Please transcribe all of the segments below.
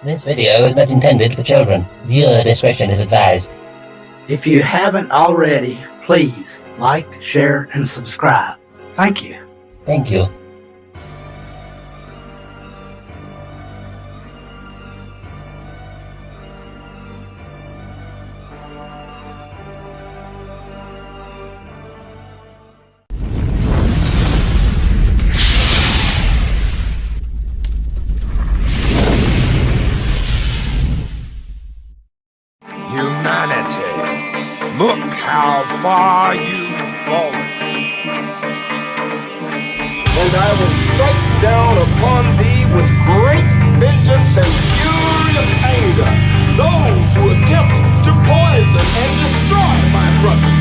This video is not intended for children. Viewer discretion is advised. If you haven't already, please like, share, and subscribe. Thank you. Thank you. Humanity, look how far you've fallen. And I will strike down upon thee with great vengeance and fury of anger those who attempt to poison and destroy my brother.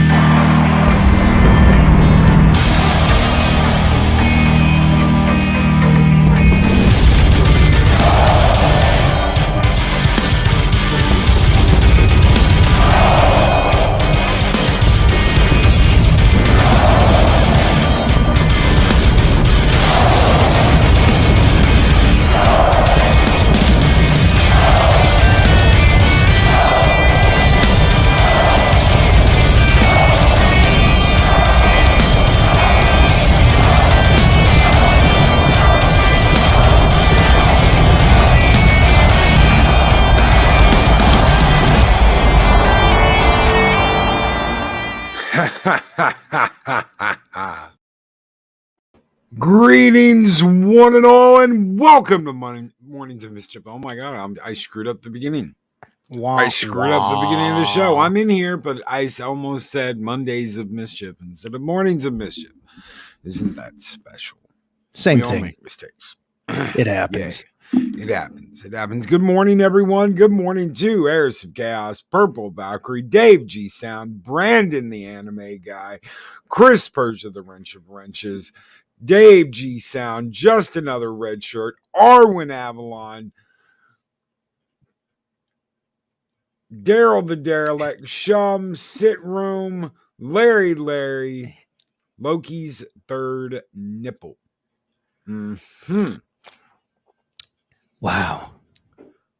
Greetings, one and all, and welcome to Mornings of Mischief. Oh my God, I screwed up the beginning. I screwed up the beginning of the show. I'm in here, but I almost said Mondays of Mischief instead of Mornings of Mischief. Isn't that special? Same we thing. All make mistakes. It happens. It happens. It happens. Good morning, everyone. Good morning to Heirs of Chaos, Purple Valkyrie, Dave G Sound, Brandon the Anime Guy, Chris Persia the Wrench of Wrenches, Dave G Sound, just another red shirt, Arwin Avalon, Daryl the Derelict, Shum, Sit Room, Larry, Loki's third nipple. Wow.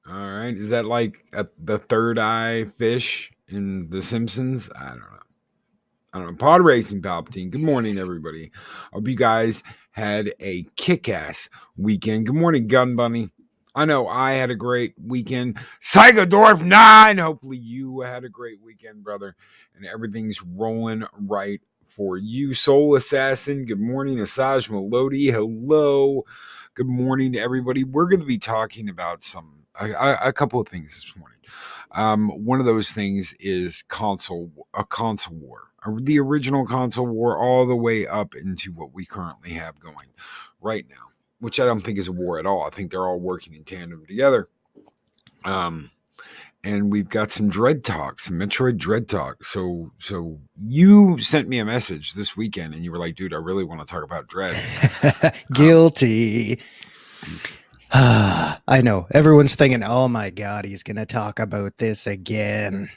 All right. Is that like the third eye fish in The Simpsons? I don't know. Pod Racing Palpatine. Good morning, everybody. Hope you guys had a kick-ass weekend. Good morning, Gun Bunny. I know I had a great weekend. Psychodorf 9. Hopefully you had a great weekend, brother. And everything's rolling right for you. Soul Assassin. Good morning. Asaj Melody. Hello. Good morning to everybody. We're going to be talking about a couple of things this morning. One of those things is a console war. The original console war all the way up into what we currently have going right now, which I don't think is a war at all. I think they're all working in tandem together. And we've got some Dread talk, some Metroid Dread talk. So you sent me a message this weekend and you were like, dude, I really want to talk about Dread. Guilty. I know. Everyone's thinking, oh my God, he's going to talk about this again.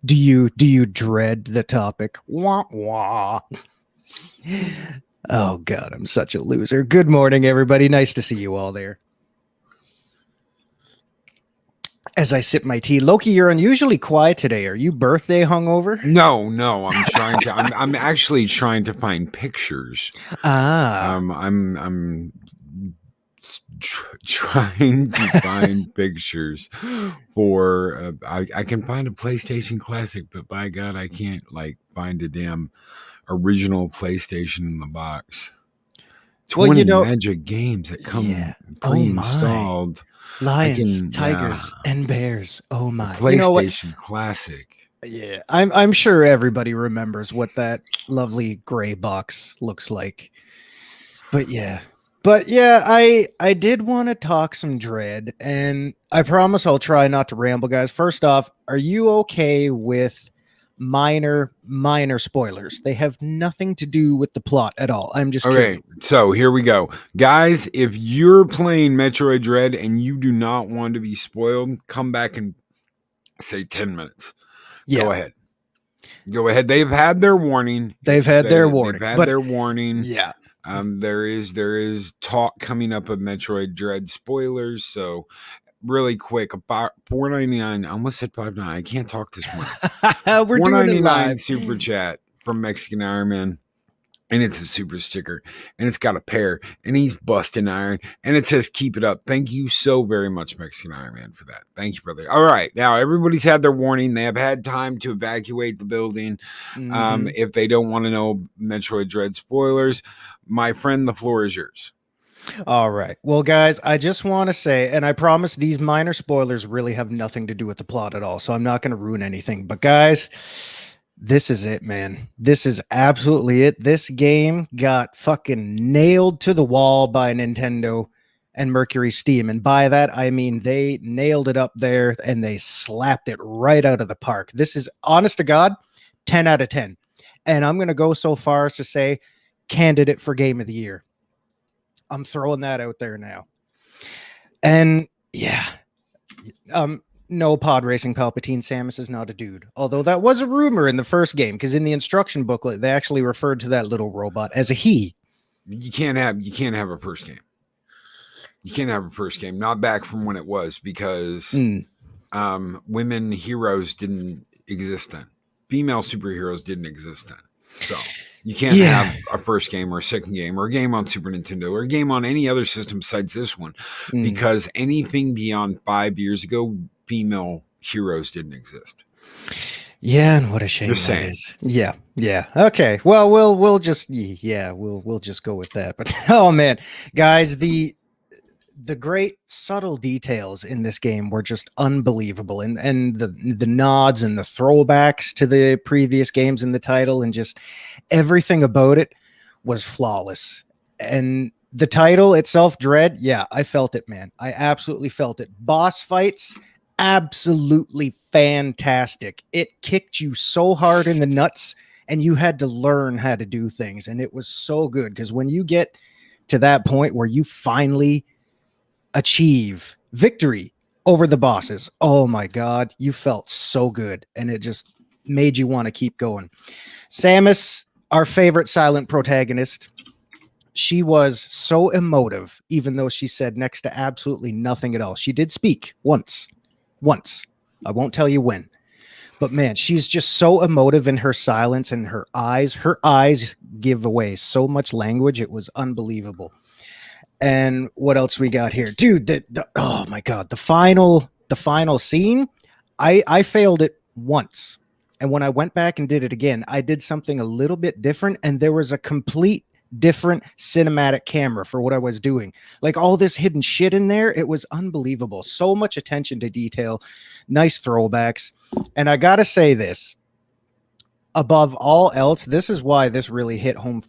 Do you dread the topic? Wah, wah. Oh God, I'm such a loser. Good morning, everybody. Nice to see you all there. As I sip my tea, Loki, you're unusually quiet today. Are you birthday hungover? No. I'm actually trying to find pictures. I'm trying to find pictures for. I can find a PlayStation Classic, but by God, I can't find a damn original PlayStation in the box. 20 Magic games that come pre-installed. Lions, tigers, and bears. Oh my! PlayStation Classic. Yeah, I'm sure everybody remembers what that lovely gray box looks like. But yeah, I did want to talk some Dread, and I promise I'll try not to ramble, guys. First off, are you okay with minor spoilers? They have nothing to do with the plot at all. I'm just okay. So here we go, guys. If you're playing Metroid Dread and you do not want to be spoiled, come back and say 10 minutes. Yeah. Go ahead. They've had their warning. They've had their warning. Yeah. There is talk coming up of Metroid Dread spoilers, so really quick, about $4.99. I almost said $5.99. I can't talk this morning. We're doing it $4.99 live. super chat from Mexican Iron Man. And it's a super sticker, and it's got a pair, and he's busting iron, and it says "Keep it up." Thank you so very much, Mexican Iron Man, for that. Thank you, brother. All right, now everybody's had their warning. They have had time to evacuate the building. If they don't want to know Metroid Dread spoilers, my friend, the floor is yours. All right. Well, guys, I just want to say, and I promise these minor spoilers really have nothing to do with the plot at all, so I'm not going to ruin anything. But guys, this is it, man. This is absolutely it. This game got fucking nailed to the wall by Nintendo and Mercury Steam. And by that, I mean they nailed it up there and they slapped it right out of the park. This is, honest to God, 10 out of 10. And I'm going to go so far as to say candidate for Game of the Year. I'm throwing that out there now. And yeah, no pod racing Palpatine, Samus is not a dude. Although that was a rumor in the first game, because in the instruction booklet they actually referred to that little robot as a he. You can't have a first game. You can't have a first game. Not back from when it was, because women heroes didn't exist then. Female superheroes didn't exist then. So you can't have a first game or a second game or a game on Super Nintendo or a game on any other system besides this one, because anything beyond 5 years ago, female heroes didn't exist. Yeah, and what a shame that is. Yeah. Okay. Well, we'll just go with that. But oh man, guys, the great subtle details in this game were just unbelievable, and the nods and the throwbacks to the previous games in the title, and just everything about it was flawless. And the title itself, Dread, yeah, I felt it, man. I absolutely felt it. Boss fights, absolutely fantastic. It kicked you so hard in the nuts, and you had to learn how to do things, and it was so good, because when you get to that point where you finally achieve victory over the bosses, oh my god, you felt so good, and it just made you want to keep going. Samus, our favorite silent protagonist, she was so emotive, even though she said next to absolutely nothing at all. She did speak once. I won't tell you when, but man, she's just so emotive in her silence, and her eyes give away so much language. It was unbelievable. And what else we got here, dude? Oh my god, the final scene, I failed it once, and when I went back and did it again, I did something a little bit different, and there was a complete different cinematic camera for what I was doing. Like all this hidden shit in there, it was unbelievable. So much attention to detail, nice throwbacks. And I gotta say this, above all else, this is why this really hit home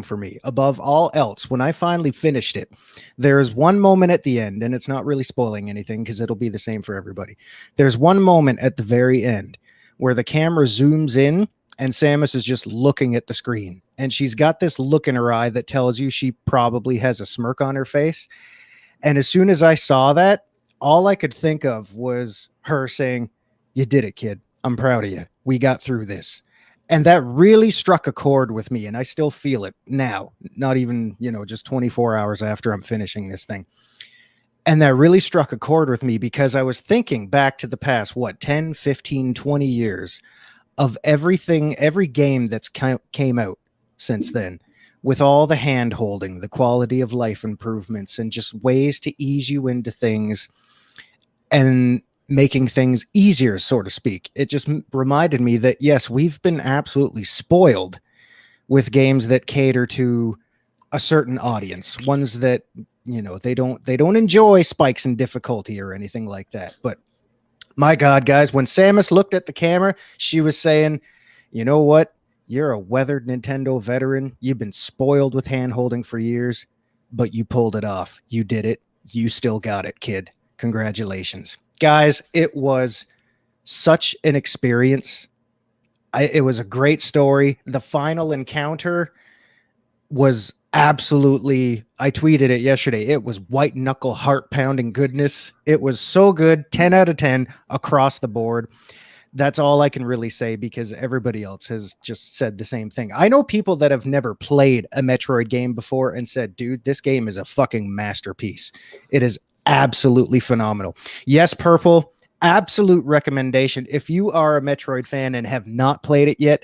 for me. Above all else, when I finally finished it, there's one moment at the end, and it's not really spoiling anything because it'll be the same for everybody. There's one moment at the very end where the camera zooms in and Samus is just looking at the screen, and she's got this look in her eye that tells you she probably has a smirk on her face. And as soon as I saw that, all I could think of was her saying, "You did it, kid. I'm proud of you. We got through this." And that really struck a chord with me, and I still feel it now, not even, just 24 hours after I'm finishing this thing. And that really struck a chord with me because I was thinking back to the past, 10, 15, 20 years of every game that's came out since then, with all the hand holding, the quality of life improvements, and just ways to ease you into things and making things easier, so to speak. It just reminded me that, yes, we've been absolutely spoiled with games that cater to a certain audience, ones that, they don't enjoy spikes in difficulty or anything like that. But my God, guys, when Samus looked at the camera, she was saying, "You know what? You're a weathered Nintendo veteran. You've been spoiled with hand-holding for years, but you pulled it off. You did it. You still got it, kid. Congratulations." Guys, it was such an experience. It was a great story. The final encounter was absolutely, I tweeted it yesterday, it was white knuckle heart pounding goodness. It was so good. 10 out of 10 across the board. That's all I can really say because everybody else has just said the same thing. I know people that have never played a Metroid game before and said, dude, this game is a fucking masterpiece. It is absolutely phenomenal. Yes, Purple, absolute recommendation. If you are a Metroid fan and have not played it yet,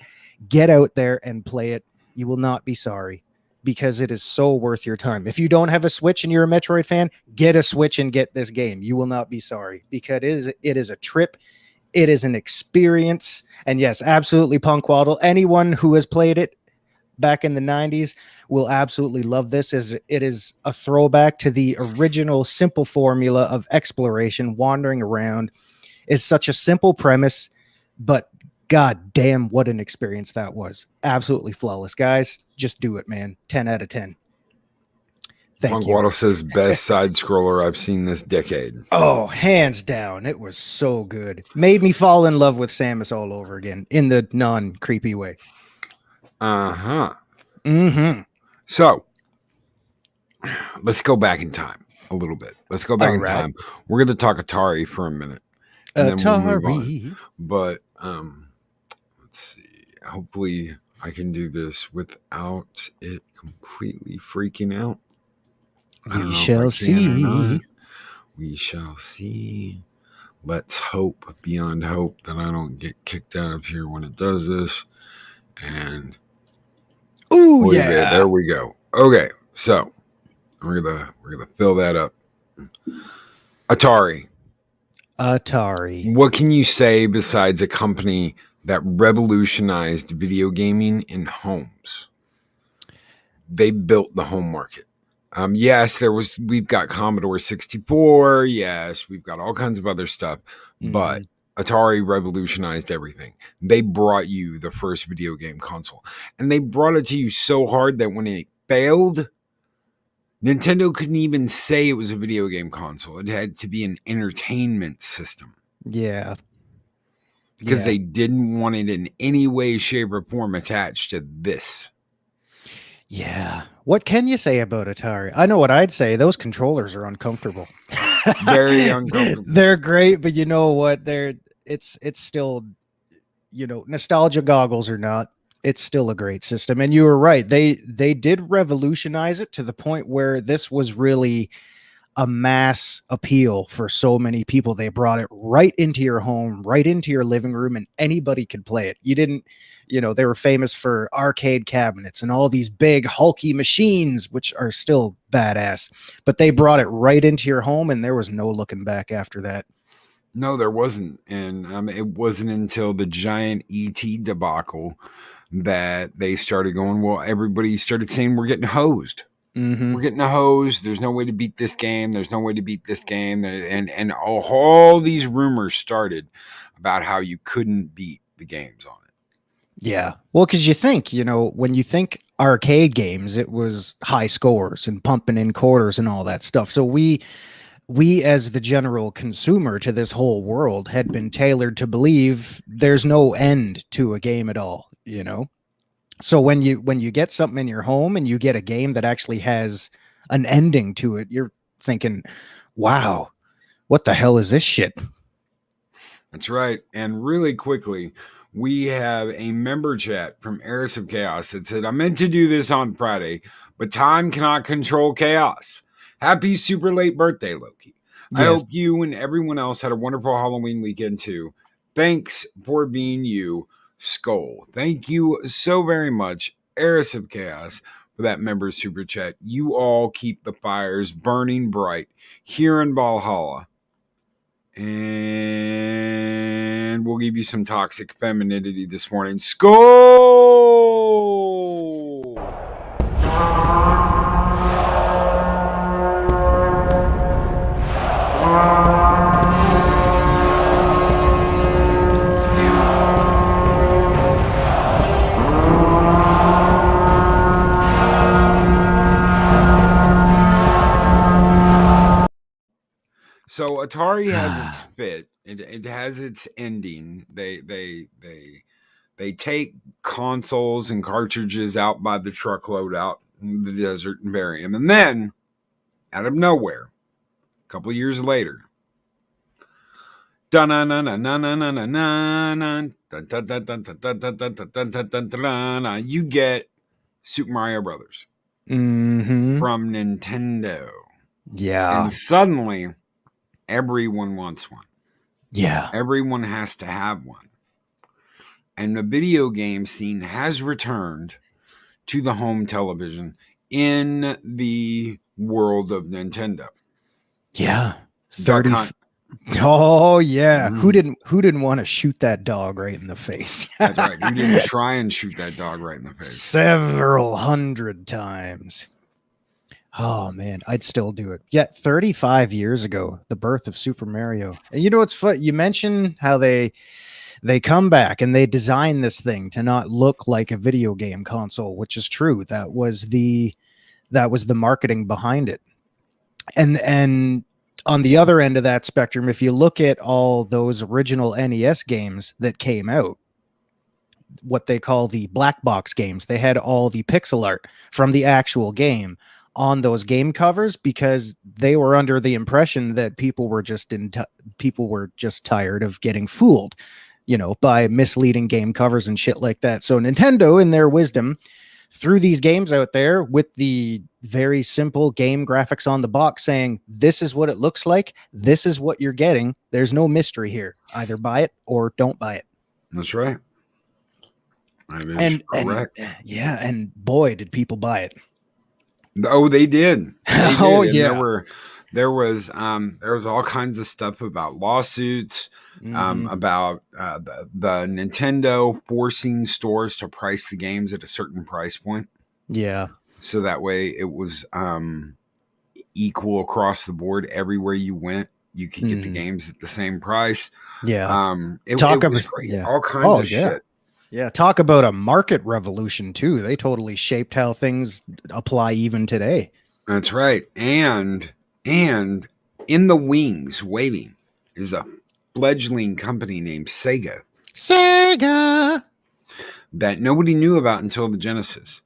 get out there and play it. You will not be sorry because it is so worth your time. If you don't have a Switch and you're a Metroid fan, get a Switch and get this game. You will not be sorry because it is a trip. It is an experience. And yes, absolutely, Punkwaddle. Anyone who has played it back in the 90s will absolutely love this. As it is a throwback to the original simple formula of exploration, wandering around. It's such a simple premise, but god damn, what an experience that was. Absolutely flawless. Guys, just do it, man. 10 out of 10. Thank you. Waddle says best side scroller I've seen this decade. Oh, hands down. It was so good. Made me fall in love with Samus all over again in the non-creepy way. Uh-huh. Mm-hmm. So let's go back in time a little bit. Let's go back All in right. time. We're going to talk Atari for a minute. And then we'll move on. But let's see. Hopefully I can do this without it completely freaking out. We shall see. We shall see. Let's hope beyond hope that I don't get kicked out of here when it does this. And ooh, yeah, there we go. Okay, so we're gonna fill that up. Atari. What can you say besides a company that revolutionized video gaming in homes? They built the home market. Yes, we've got Commodore 64. Yes, we've got all kinds of other stuff, but Atari revolutionized everything. They brought you the first video game console, and they brought it to you so hard that when it failed, Nintendo couldn't even say it was a video game console. It had to be an entertainment system. Yeah. Because they didn't want it in any way, shape, or form attached to this. Yeah. What can you say about Atari? I know what I'd say. Those controllers are uncomfortable. Very uncomfortable. They're great, but you know what? It's still, nostalgia goggles or not, it's still a great system. And you were right. They did revolutionize it to the point where this was really a mass appeal for so many people. They brought it right into your home, right into your living room, and anybody could play it. You didn't, they were famous for arcade cabinets and all these big hulky machines, which are still badass, but they brought it right into your home and there was no looking back after that. No, there wasn't. And it wasn't until the giant ET debacle that they started going, well, everybody started saying we're getting hosed. Mm-hmm. We're getting a hose. There's no way to beat this game. There's no way to beat this game. And all these rumors started about how you couldn't beat the games on it. Yeah. Well, because you think, when you think arcade games, it was high scores and pumping in quarters and all that stuff. So we as the general consumer to this whole world had been tailored to believe there's no end to a game at all, So when you get something in your home and you get a game that actually has an ending to it, you're thinking, wow, what the hell is this shit? That's right. And really quickly, we have a member chat from Eris of Chaos that said, I meant to do this on Friday, but time cannot control chaos. Happy super late birthday, Loki. Yes. I hope you and everyone else had a wonderful Halloween weekend too. Thanks for being you. Skull. Thank you so very much, Eris of Chaos, for that member super chat. You all keep the fires burning bright here in Valhalla. And we'll give you some toxic femininity this morning. Skull! So Atari has its fit. It has its ending. They take consoles and cartridges out by the truckload out in the desert and bury them. And then, out of nowhere, a couple of years later, You get Super Mario Brothers Mm-hmm. from Nintendo. Yeah. And suddenly, everyone wants one. Yeah. Everyone has to have one. And the video game scene has returned to the home television in the world of Nintendo. Yeah. Duck 30. Hunt. Oh yeah. Mhm. Who didn't want to shoot that dog right in the face? That's right. Who didn't try and shoot that dog right in the face? Several hundred times. Oh man, I'd still do it. Yet 35 years ago, the birth of Super Mario. And you know what's fun? You mentioned how they come back and they design this thing to not look like a video game console, which is true. That was the marketing behind it. And on the other end of that spectrum, if you look at all those original NES games that came out, what they call the black box games, they had all the pixel art from the actual game on those game covers because they were under the impression that people were just tired of getting fooled, by misleading game covers and shit like that. So Nintendo, in their wisdom, threw these games out there with the very simple game graphics on the box saying, this is what it looks like. This is what you're getting. There's no mystery here. Either buy it or don't buy it. That's right. That is correct. And boy, did people buy it. Oh, they did. Oh, And yeah. there was all kinds of stuff about lawsuits, about the Nintendo forcing stores to price the games at a certain price point. Yeah. So that way it was equal across the board. Everywhere you went, you could get the games at the same price. Yeah. It was great. Yeah. All kinds of shit. Yeah, talk about a market revolution too. They totally shaped how things apply even today. That's right. And in the wings waiting is a fledgling company named Sega that nobody knew about until the Genesis.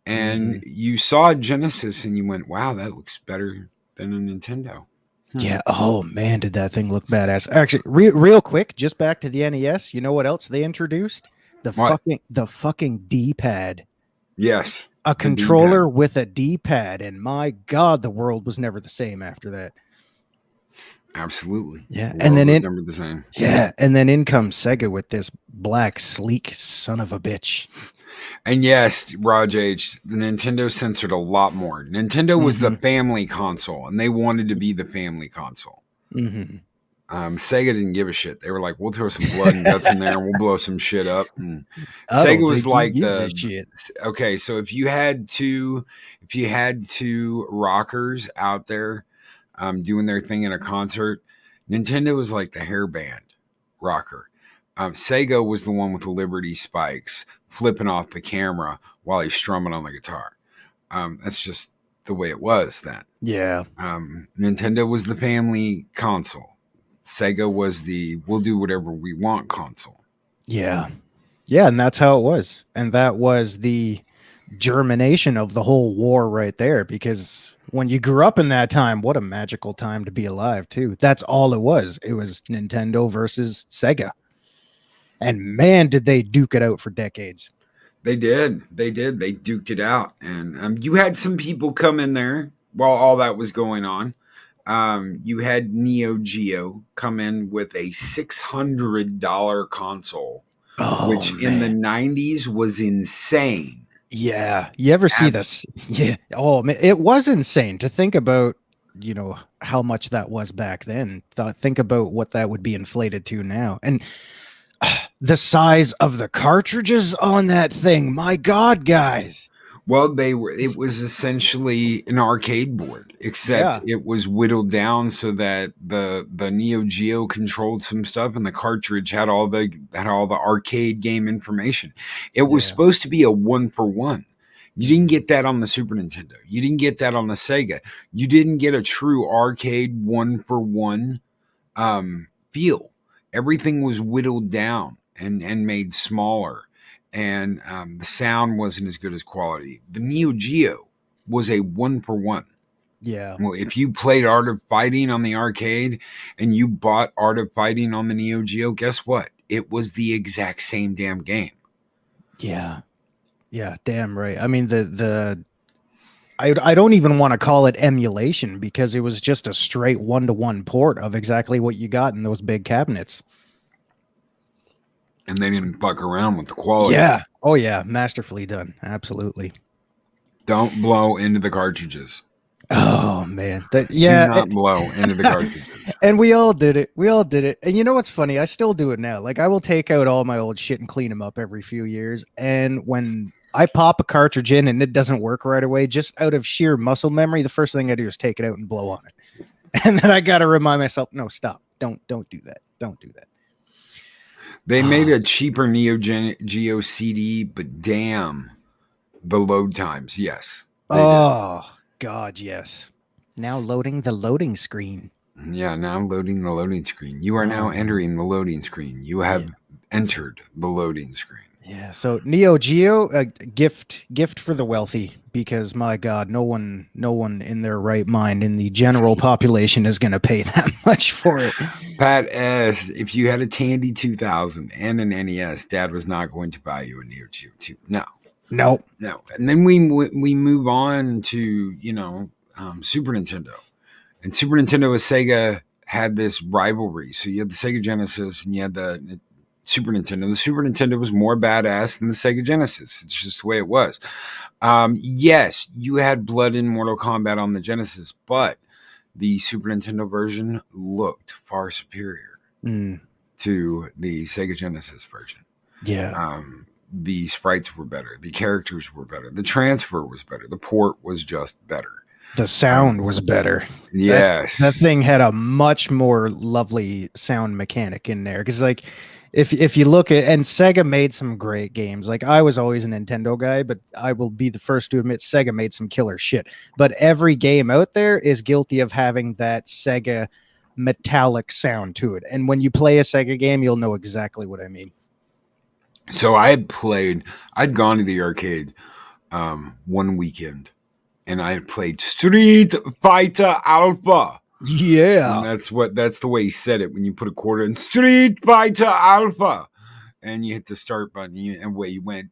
And you saw Genesis and you went, wow, that looks better than a Nintendo. Yeah. Oh man, did that thing look badass? Actually, real quick, just back to the NES. You know what else they introduced? The fucking D-pad. Yes. A controller with a D-pad, and my God, the world was never the same after that. Absolutely. Yeah. And then never the same. Yeah. And then in comes Sega with this black, sleek son of a bitch. And yes, Raj H, the Nintendo censored a lot more. Nintendo was the family console, and they wanted to be the family console. Sega didn't give a shit. They were like, we'll throw some blood and guts in there, and we'll blow some shit up. And Sega was like shit. Okay, so if you had two rockers out there doing their thing in a concert, Nintendo was like the hairband rocker. Sega was the one with the Liberty spikes flipping off the camera while he's strumming on the guitar. That's just the way it was then. Yeah. Nintendo was the family console. Sega was the we'll do whatever we want console. Yeah. Yeah, and that's how it was. And that was the germination of the whole war right there, because when you grew up in that time, what a magical time to be alive too. That's all it was. It was Nintendo versus Sega. And man, did they duke it out for decades. They did. They duked it out. And you had some people come in there while all that was going on. You had Neo Geo come in with a $600 console, which in the 90s was insane. Yeah. You ever see this? Yeah. Oh, man, it was insane to think about, how much that was back then. Think about what that would be inflated to now. And the size of the cartridges on that thing. My God, guys. Well, it was essentially an arcade board, except it was whittled down so that the Neo Geo controlled some stuff and the cartridge had all the arcade game information. It was supposed to be a 1-for-1. You didn't get that on the Super Nintendo. You didn't get that on the Sega. You didn't get a true arcade 1-for-1 feel. Everything was whittled down and made smaller. And the sound wasn't as good as quality. The Neo Geo was a 1-for-1. Yeah. Well, if you played Art of Fighting on the arcade and you bought Art of Fighting on the Neo Geo, guess what? It was the exact same damn game. Yeah. Yeah, damn right. I mean, I don't even want to call it emulation because it was just a straight 1-to-1 port of exactly what you got in those big cabinets. And they didn't fuck around with the quality. Yeah. Oh yeah, masterfully done. Absolutely. Don't blow into the cartridges. Oh man. Do not blow into the cartridges. And we all did it. And you know what's funny? I still do it now. Like I will take out all my old shit and clean them up every few years. And when I pop a cartridge in and it doesn't work right away, just out of sheer muscle memory, the first thing I do is take it out and blow on it. And then I got to remind myself, no, stop. Don't do that. Don't do that. They made a cheaper Neo Geo CD, but damn, the load times. Yes. Oh, God, yes. Now loading the loading screen. Yeah, now loading the loading screen. You are now entering the loading screen. You have entered the loading screen. Yeah, so Neo Geo, gift for the wealthy, because my God, no one in their right mind in the general population is going to pay that much for it. Pat S., if you had a Tandy 2000 and an NES, Dad was not going to buy you a Neo Geo 2. No. And then we move on to Super Nintendo, and Super Nintendo and Sega had this rivalry. So you had the Sega Genesis and you had the Super Nintendo. The Super Nintendo was more badass than the Sega Genesis. It's just the way it was. Yes, you had blood in Mortal Kombat on the Genesis, but the Super Nintendo version looked far superior to the Sega Genesis version. Yeah. The sprites were better. The characters were better. The transfer was better. The port was just better. The sound was better. Yes. That thing had a much more lovely sound mechanic in there. Because, like, if you look at, and Sega made some great games. Like, I was always a Nintendo guy, but I will be the first to admit Sega made some killer shit. But every game out there is guilty of having that Sega metallic sound to it. And when you play a Sega game, you'll know exactly what I mean. So I'd gone to the arcade one weekend, and I had played Street Fighter Alpha. Yeah. And that's the way he said it when you put a quarter in Street Fighter Alpha. And you hit the start button, and away you went.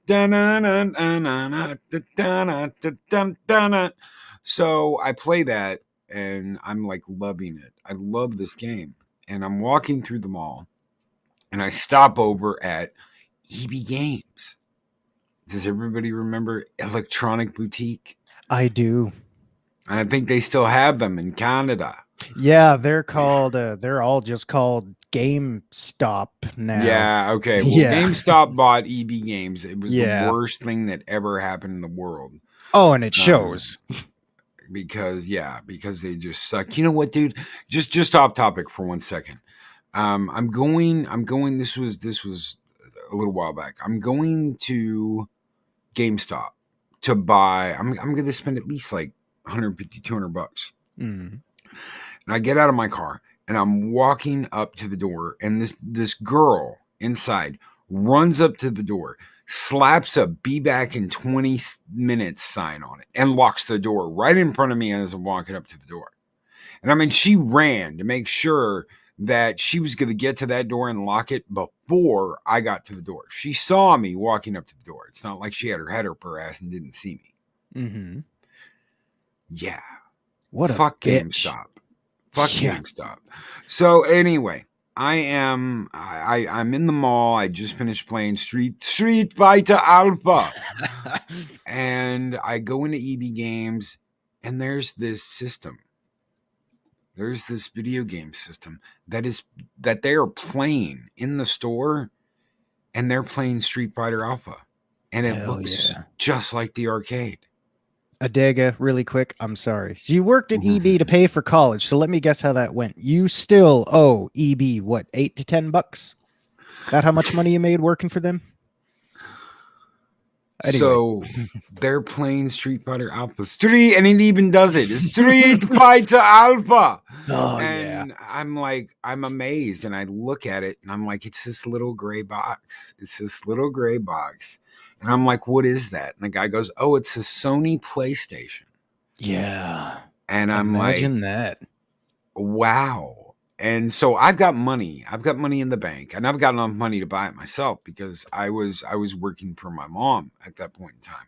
So I play that, and I'm like loving it. I love this game. And I'm walking through the mall, and I stop over at EB Games. Does everybody remember Electronic Boutique? I do. And I think they still have them in Canada. Yeah, they're called. They're all just called GameStop now. Yeah. Okay. Well, GameStop bought EB Games. It was the worst thing that ever happened in the world. Oh, and it shows. Because they just suck. You know what, dude? Just off topic for 1 second. I'm going. This was a little while back. I'm going to GameStop to buy. I'm going to spend at least like $150, $200. And I get out of my car and I'm walking up to the door, and this girl inside runs up to the door, slaps a "Be back in 20 minutes" sign on it, and locks the door right in front of me as I'm walking up to the door. And I mean, she ran to make sure that she was going to get to that door and lock it before I got to the door. She saw me walking up to the door. It's not like she had her head up her ass and didn't see me. Mm-hmm. Yeah. What a fuck bitch. GameStop. Fuck GameStop. So anyway, I'm in the mall. I just finished playing Street Fighter Alpha. And I go into EB Games, and there's this system. There's this video game system that they are playing in the store, and they're playing Street Fighter Alpha, and it looks just like the arcade. Adega, really quick. I'm sorry. So you worked at EB to pay for college. So let me guess how that went. You still owe EB what, $8 to $10? That how much money you made working for them? Anyway. So they're playing Street Fighter Alpha. And it even does it. It's Street Fighter Alpha. Oh, and I'm like, I'm amazed. And I look at it and I'm like, it's this little gray box. And I'm like, what is that? And the guy goes, oh, it's a Sony PlayStation. Yeah. And I'm Imagine like, that. wow. And so I've got money. I've got money in the bank, and I've got enough money to buy it myself because I was working for my mom at that point in time.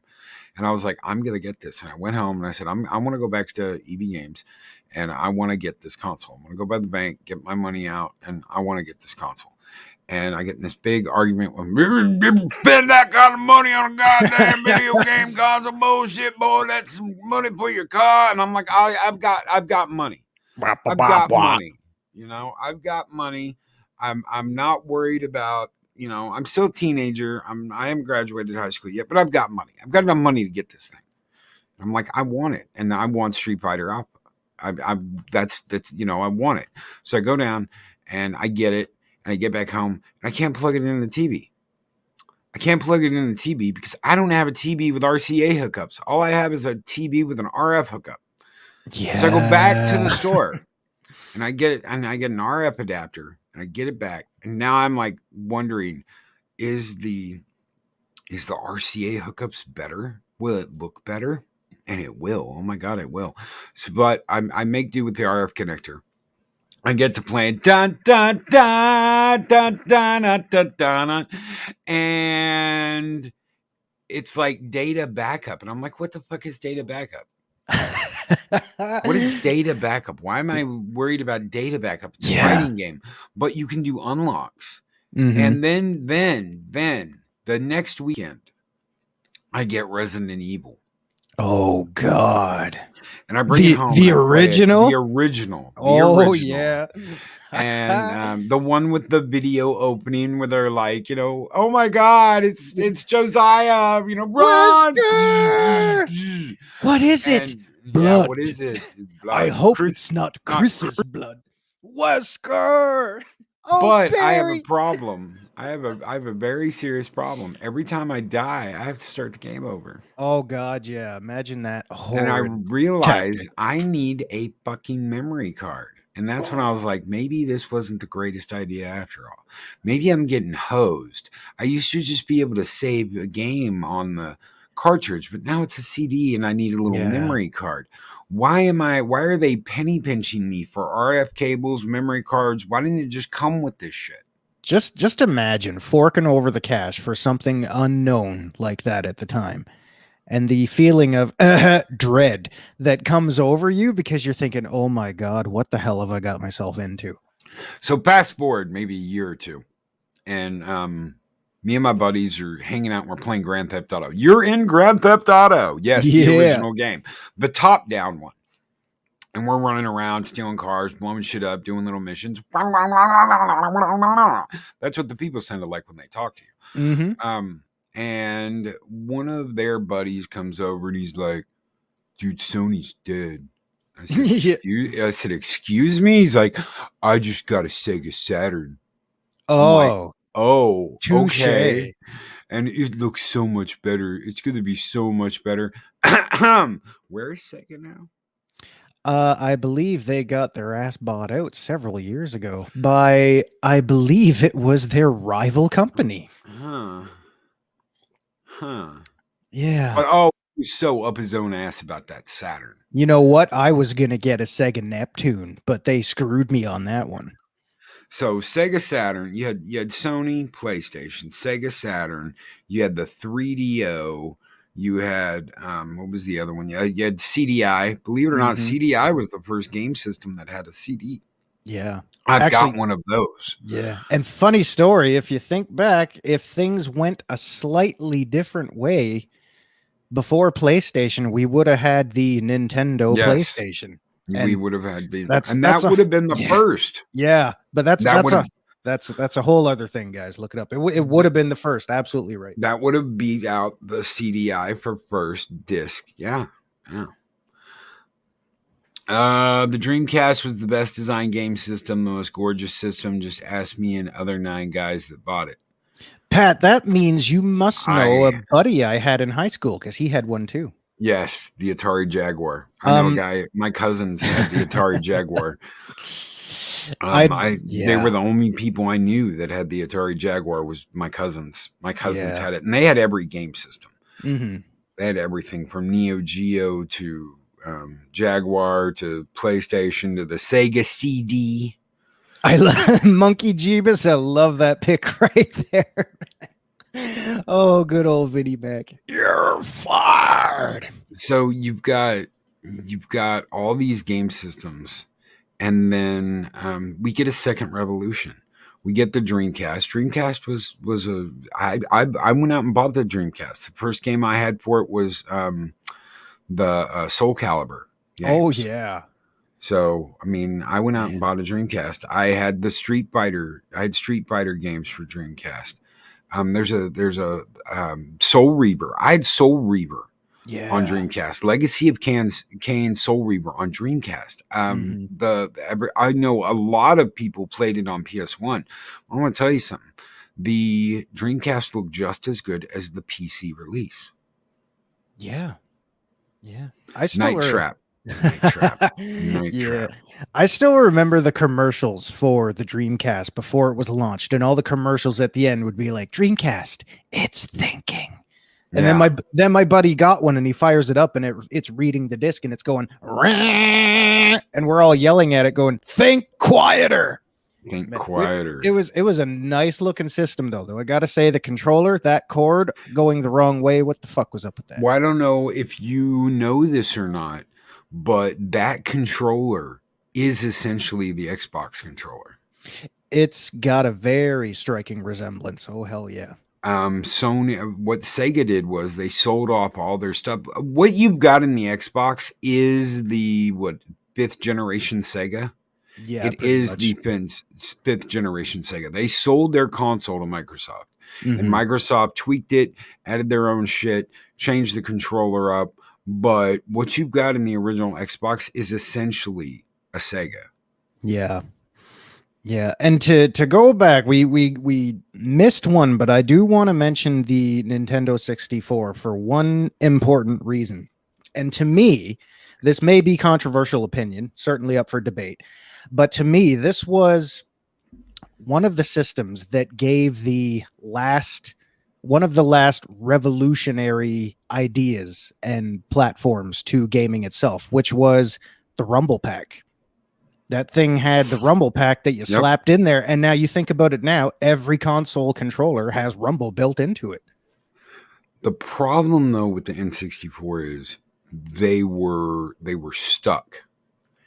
And I was like, I'm going to get this. And I went home and I said, I want to go back to EB Games and I want to get this console. I'm going to go by the bank, get my money out, and I want to get this console. And I get in this big argument with spend that kind of money on a goddamn video game console bullshit, boy. That's some money for your car. And I'm like, I've got money. I've got money. You know, I've got money. I'm not worried about, you know, I'm still a teenager. I haven't graduated high school yet, but I've got money. I've got enough money to get this thing. I'm like, I want it. And I want Street Fighter Alpha. That's, you know, I want it. So I go down and I get it and I get back home and I can't plug it in the TV. I can't plug it in the TV because I don't have a TV with RCA hookups. All I have is a TV with an RF hookup. Yeah. So I go back to the store and I get an RF adapter and I get it back. And now I'm like wondering, is the RCA hookups better? Will it look better? And it will. Oh my God, it will. So, but I make do with the RF connector. I get to play dun dun dun dun dun dun dun dun, and it's like data backup, and I'm like, what the fuck is data backup? What is data backup? Why am I worried about data backup? It's a fighting game, but you can do unlocks, and then the next weekend, I get Resident Evil. Oh God! And I bring it home. The original. The original. Yeah. And the one with the video opening where they're like, you know, oh my God, it's Josiah, you know, run. What is it? Blood. Yeah, what is it? It's blood. I hope it's not Chris's blood. Wesker. Oh, but Barry. I have a problem. I have a very serious problem. Every time I die, I have to start the game over. Oh God, yeah. Imagine that. And I realize I need a fucking memory card. And that's when I was like, maybe this wasn't the greatest idea after all. Maybe I'm getting hosed. I used to just be able to save a game on the cartridge, but now it's a CD and I need a little memory card. Why are they penny pinching me for RF cables, memory cards? Why didn't it just come with this shit? Just imagine forking over the cash for something unknown like that at the time. And the feeling of dread that comes over you because you're thinking, oh my God, what the hell have I got myself into? So fast forward maybe a year or two. And me and my buddies are hanging out and we're playing Grand Theft Auto. You're in Grand Theft Auto. Yes, the original game. The top-down one. And we're running around, stealing cars, blowing shit up, doing little missions. That's what the people sounded like when they talk to you. And one of their buddies comes over and he's like, dude, Sony's dead. I said, excuse me? He's like, I just got a Sega Saturn. Oh. Oh, touche. Okay. And it looks so much better. It's going to be so much better. Where is Sega now? I believe they got their ass bought out several years ago by, I believe it was their rival company. Yeah. But he was so up his own ass about that Saturn. You know what? I was going to get a Sega Neptune, but they screwed me on that one. So Sega Saturn, you had Sony PlayStation, Sega Saturn, you had the 3DO, you had what was the other one? You had CDI. Believe it or not, CDI was the first game system that had a CD. Yeah. I've got one of those. Yeah. And funny story, if you think back, if things went a slightly different way before PlayStation, we would have had the Nintendo PlayStation. We would have had that would have been the first. Yeah, but that's a whole other thing, guys. Look it up. It would have been the first. Absolutely right. That would have beat out the CDI for first disc. Yeah. The Dreamcast was the best designed game system, the most gorgeous system. Just ask me and other 9 guys that bought it. Pat, that means you must know a buddy I had in high school because he had one too. Yes, the Atari Jaguar. I know a guy. My cousins had the Atari Jaguar. They were the only people I knew that had the Atari Jaguar. Was my cousins. My cousins had it, and they had every game system. They had everything from Neo Geo to Jaguar to PlayStation to the Sega CD. I love Monkey Jeebus. I love that pick right there. Oh, good old Vinnie Mac. You're fired. So you've got all these game systems, and then we get a second revolution. We get the Dreamcast. Dreamcast was I went out and bought the Dreamcast. The first game I had for it was the Soul Calibur games. Oh yeah. So I mean, I went out and bought a Dreamcast. I had the Street Fighter. I had Street Fighter games for Dreamcast. There's a Soul Reaver. I had Soul Reaver on Dreamcast. Legacy of Kain Soul Reaver on Dreamcast. I know a lot of people played it on PS1. I want to tell you something. The Dreamcast looked just as good as the PC release. Yeah. I still Night Trap. I still remember the commercials for the Dreamcast before it was launched, and all the commercials at the end would be like, Dreamcast, it's thinking. And then my buddy got one, and he fires it up, and it's reading the disc, and it's going, and we're all yelling at it going, think quieter. Think quieter. It was a nice looking system though. I gotta say, the controller, that cord going the wrong way, what the fuck was up with that? Well, I don't know if you know this or not, but that controller is essentially the Xbox controller. It's got a very striking resemblance. Oh hell yeah. Sony, what Sega did was they sold off all their stuff. What you've got in the Xbox is the fifth generation Sega. Yeah, it is the fifth generation Sega. They sold their console to Microsoft, and Microsoft tweaked it, added their own shit, changed the controller up. But what you've got in the original Xbox is essentially a Sega. Yeah. And to go back, we missed one, but I do want to mention the Nintendo 64 for one important reason. And to me, this may be controversial opinion, certainly up for debate, but to me, this was one of the systems that gave one of the last revolutionary ideas and platforms to gaming itself, which was the Rumble Pack. That thing had the Rumble Pack that you slapped in there, and now you think about it now, every console controller has Rumble built into it. The problem, though, with the N64 is they were stuck.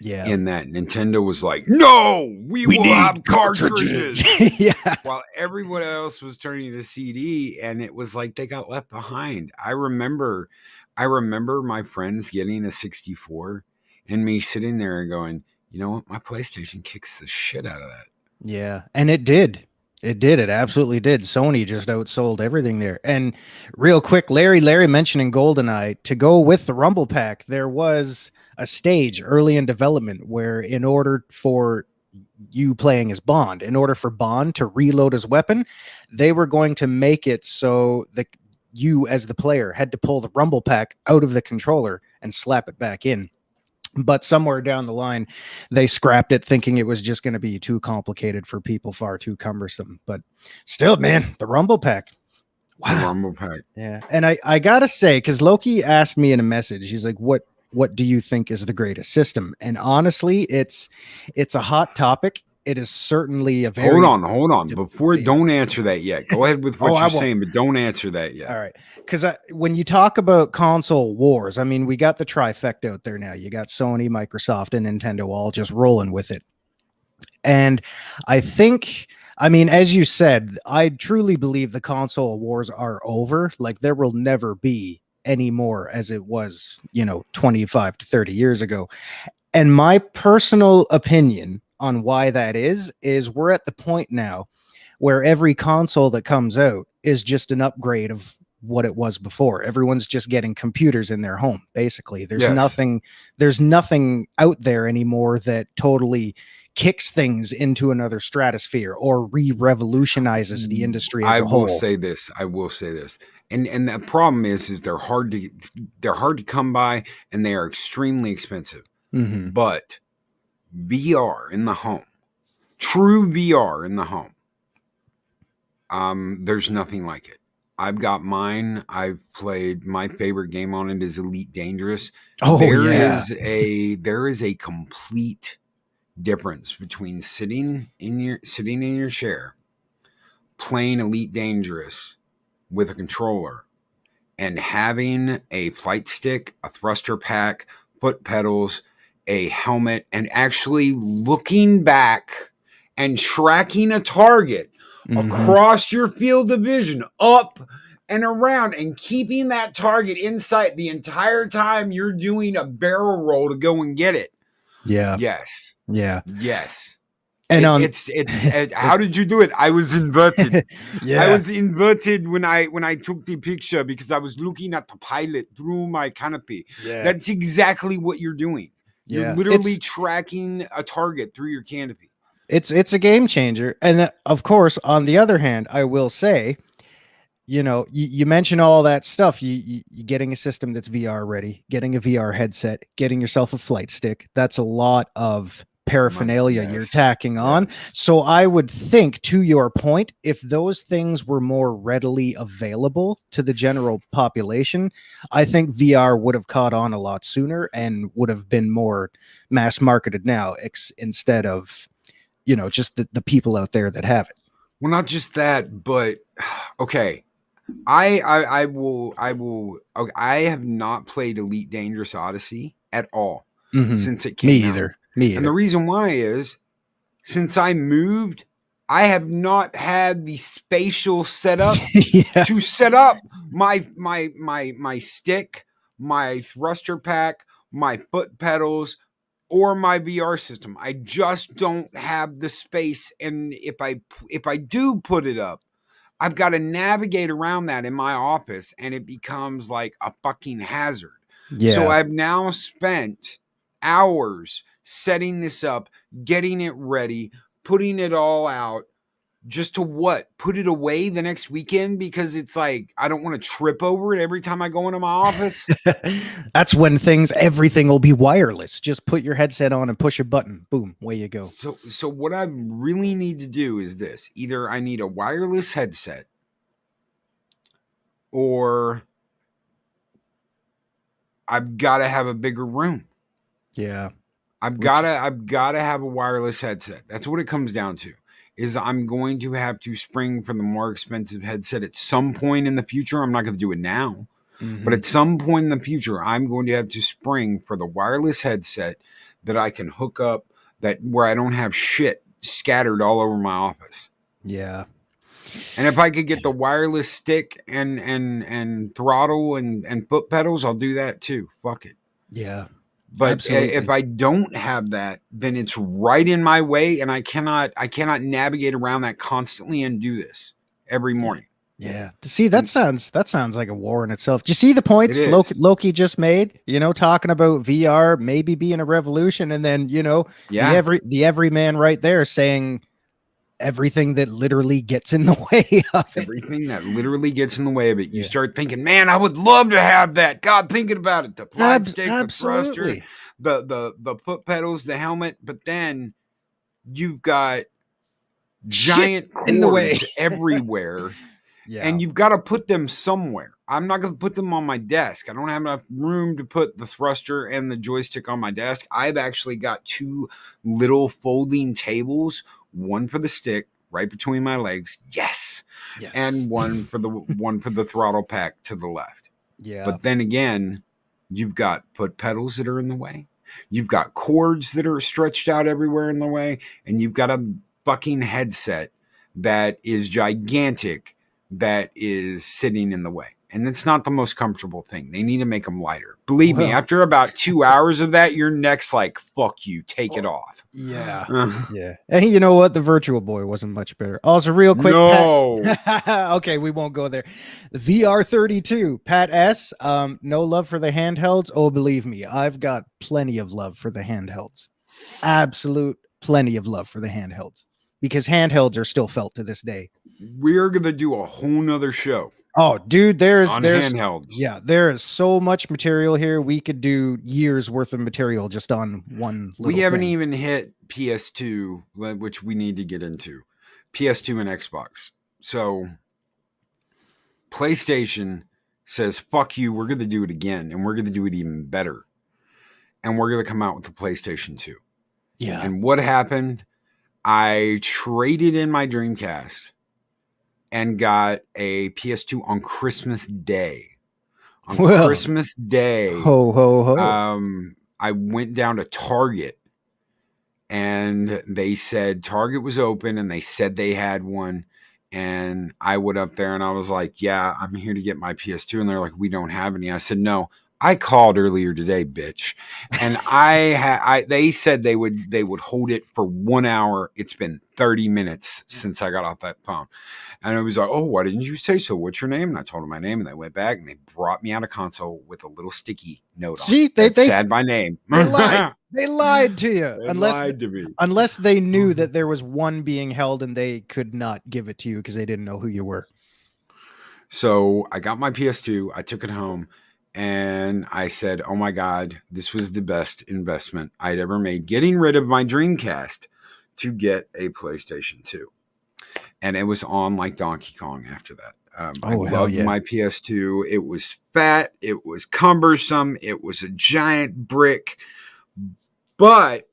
Yeah. In that Nintendo was like, no, we will have cartridges. Yeah. While everyone else was turning to CD, and it was like they got left behind. I remember my friends getting a 64 and me sitting there and going, you know what? My PlayStation kicks the shit out of that. Yeah. And it did. It absolutely did. Sony just outsold everything there. And real quick, Larry mentioning GoldenEye, to go with the Rumble Pack, there was a stage early in development where, in order for you playing as Bond, in order for Bond to reload his weapon, they were going to make it so that you as the player had to pull the Rumble Pack out of the controller and slap it back in. But somewhere down the line, they scrapped it, thinking it was just going to be too complicated for people, far too cumbersome. But still, man, the Rumble Pack. Wow. The Rumble Pack. Yeah. And I got to say, because Loki asked me in a message, he's like, what do you think is the greatest system? And honestly, it's a hot topic. It is certainly a very... Hold on. Don't answer that yet. Go ahead with what you're saying, but don't answer that yet. All right. Because when you talk about console wars, I mean, we got the trifecta out there now. You got Sony, Microsoft, and Nintendo all just rolling with it. And I think, I mean, as you said, I truly believe the console wars are over. Like, there will never be any more as it was, 25 to 30 years ago. And my personal opinion on why that is we're at the point now where every console that comes out is just an upgrade of what it was before. Everyone's just getting computers in their home. Basically, there's nothing out there anymore that totally kicks things into another stratosphere or revolutionizes the industry as a whole. I will say this. And the problem is they're hard to come by, and they are extremely expensive. Mm-hmm. But VR in the home, true VR in the home, there's nothing like it. I've got mine. I've played, my favorite game on it is Elite Dangerous. Oh, There yeah. is a complete difference between sitting in your chair playing Elite Dangerous with a controller and having a flight stick, a thruster pack, foot pedals, a helmet, and actually looking back and tracking a target across your field of vision, up and around, and keeping that target in sight the entire time you're doing a barrel roll to go and get it. Yeah. Yes. Yeah. Yes. And It's how did you do it? I was inverted. yeah. I was inverted when I took the picture because I was looking at the pilot through my canopy. Yeah. That's exactly what you're doing. Yeah. You're literally tracking a target through your canopy. It's a game changer. And of course, on the other hand, I will say, you know, you mention all that stuff. You getting a system that's VR ready, getting a VR headset, getting yourself a flight stick. That's a lot of paraphernalia Yes. you're tacking on. Yes. So I would think, to your point, if those things were more readily available to the general population, I think VR would have caught on a lot sooner and would have been more mass marketed now, instead of, you know, just the people out there that have it. Well, not just that, but okay. I will okay, I have not played Elite Dangerous Odyssey at all since it came out. Me either. And the reason why is, since I moved, I have not had the spatial setup to set up my stick, my thruster pack, my foot pedals, or my VR system. I just don't have the space, and if I do put it up, I've got to navigate around that in my office, and it becomes like a fucking hazard. Yeah. So I've now spent hours setting this up, getting it ready, putting it all out, just to put it away the next weekend, because it's like I don't want to trip over it every time I go into my office. That's when everything will be wireless. Just put your headset on and push a button. Boom, away you go. So what I really need to do is this. Either I need a wireless headset, or I've got to have a bigger room. Yeah. I've got to have a wireless headset. That's what it comes down to. Is I'm going to have to spring for the more expensive headset at some point in the future. I'm not going to do it now, but at some point in the future, I'm going to have to spring for the wireless headset that I can hook up, where I don't have shit scattered all over my office. Yeah. And if I could get the wireless stick and throttle and foot pedals, I'll do that too. Fuck it. Yeah. But absolutely. If I don't have that, then it's right in my way, and I cannot navigate around that constantly and do this every morning. Yeah. See, that sounds like a war in itself. Do you see the points It is. Loki just made? You know, talking about VR maybe being a revolution, and then, you know, the everyman right there saying everything that literally gets in the way of it. Everything that literally gets in the way of it. You start thinking, man, I would love to have that. God, thinking about it. The flight stick, the thruster, the foot pedals, the helmet. But then you've got giant cords in the way everywhere. Yeah. And you've got to put them somewhere. I'm not going to put them on my desk. I don't have enough room to put the thruster and the joystick on my desk. I've actually got two little folding tables, one for the stick right between my legs. Yes. And one for the throttle pack to the left. Yeah. But then again, you've got foot pedals that are in the way. You've got cords that are stretched out everywhere in the way. And you've got a fucking headset that is gigantic that is sitting in the way. And it's not the most comfortable thing. They need to make them lighter. Believe me, after about 2 hours of that, your neck's like, fuck you, take it off. Yeah. Yeah. And you know what? The Virtual Boy wasn't much better. Also, real quick. No. Okay, we won't go there. VR32, Pat S. No love for the handhelds. Oh, believe me, I've got plenty of love for the handhelds. Absolute plenty of love for the handhelds. Because handhelds are still felt to this day. We're going to do a whole nother show. Oh, dude, there's handhelds. Yeah, there is so much material here. We could do years worth of material just on one little We haven't thing. even hit PS2, which we need to get into. PS2 and Xbox. So PlayStation says, fuck you, we're going to do it again, and we're going to do it even better. And we're going to come out with the PlayStation 2. Yeah. And what happened? I traded in my Dreamcast and got a PS2 on Christmas Day. On Christmas Day, ho ho ho. I went down to Target, and they said Target was open, and they said they had one. And I went up there, and I was like, "Yeah, I'm here to get my PS2." And they're like, "We don't have any." I said, "No, I called earlier today, bitch." And they said they would hold it for 1 hour. It's been 30 minutes since I got off that phone. And I was like, "Oh, why didn't you say so? What's your name?" And I told them my name, and they went back and they brought me out a console with a little sticky note on it. They said my name. They lied. They lied to you. They lied to me. Unless they knew that there was one being held and they could not give it to you because they didn't know who you were. So I got my PS2. I took it home. And I said, oh my God, this was the best investment I'd ever made, getting rid of my Dreamcast to get a PlayStation 2. And it was on like Donkey Kong after that. I loved my PS2. It was fat. It was cumbersome. It was a giant brick. But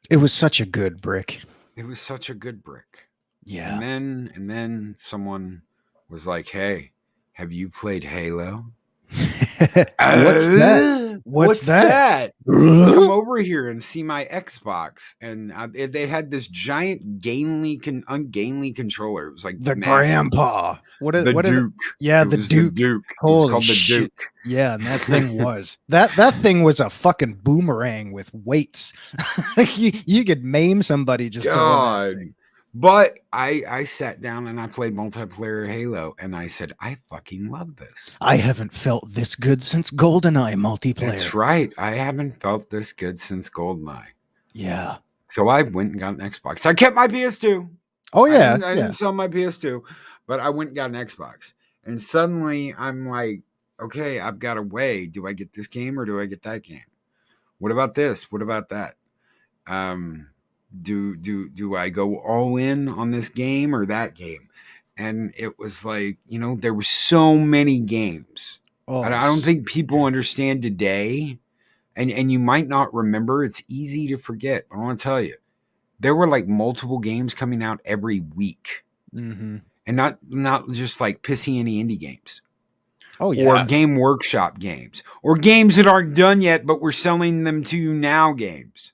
it was such a good brick. It was such a good brick. Yeah. And then someone was like, hey, have you played Halo? What's that? What's that? Come over here and see my Xbox. And they had this giant ungainly controller. It was like the massive. Grandpa. What is Duke? Yeah, the Duke. Holy it was called shit. the Duke. Yeah, and that thing was that thing was a fucking boomerang with weights. you could maim somebody just throwing that thing. But I sat down and I played multiplayer Halo, and I said, I fucking love this. I haven't felt this good since GoldenEye multiplayer. That's right. I haven't felt this good since GoldenEye. Yeah. So I went and got an Xbox. I kept my PS2. Oh, yeah. I didn't sell my PS2, but I went and got an Xbox. And suddenly I'm like, okay, I've got to weigh. Do I get this game or do I get that game? What about this? What about that? Do I go all in on this game or that game? And it was like, there were so many games. Oh, I don't think people understand today. And you might not remember. It's easy to forget. But I want to tell you, there were like multiple games coming out every week. Mm-hmm. And not just like pissy any indie games. Oh, yeah. Or Game Workshop games. Or games that aren't done yet, but we're selling them to you now games.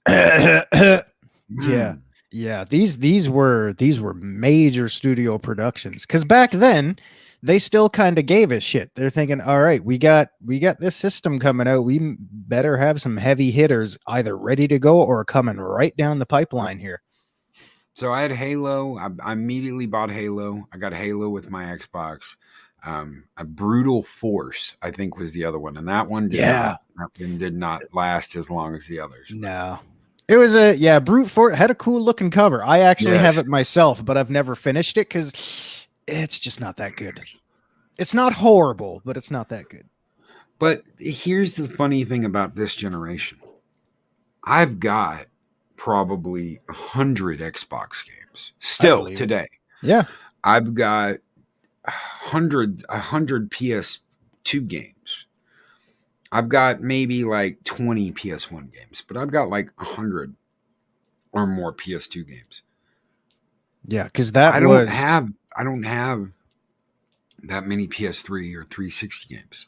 Yeah. These were major studio productions. Because back then, they still kind of gave a shit. They're thinking, all right, we got this system coming out. We better have some heavy hitters either ready to go or coming right down the pipeline here. So I had Halo. I immediately bought Halo. I got Halo with my Xbox. A Brutal Force, I think, was the other one, and that one did not last as long as the others. No, it was Brute Force had a cool looking cover. I actually have it myself, but I've never finished it because it's just not that good. It's not horrible, but it's not that good. But here's the funny thing about this generation: I've got probably 100 Xbox games still today. Yeah, I've got 100 PS2 games. I've got maybe like 20 PS1 games, but I've got like 100 or more PS2 games. Yeah, because I don't have that many PS3 or 360 games.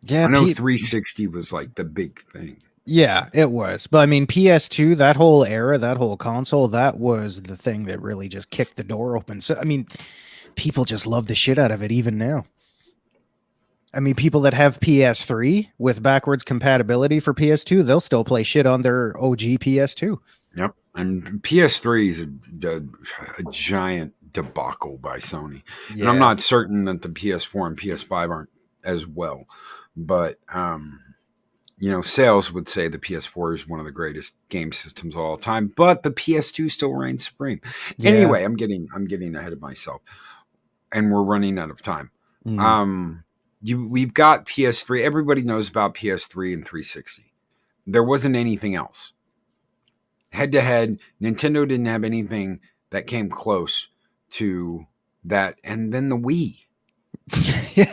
Yeah, I know 360 was like the big thing. Yeah, it was. But I mean, PS2, that whole era, that whole console, that was the thing that really just kicked the door open. So, I mean, people just love the shit out of it even now. I mean, people that have PS3 with backwards compatibility for PS2, they'll still play shit on their OG PS2. Yep. And PS3 is a giant debacle by Sony. Yeah. And I'm not certain that the PS4 and PS5 aren't as well. But, sales would say the PS4 is one of the greatest game systems of all time, but the PS2 still reigns supreme. Yeah. Anyway, I'm getting ahead of myself, and we're running out of time. We've got PS3. Everybody knows about PS3 and 360. There wasn't anything else. Head to head, Nintendo didn't have anything that came close to that, and then the Wii. Yeah.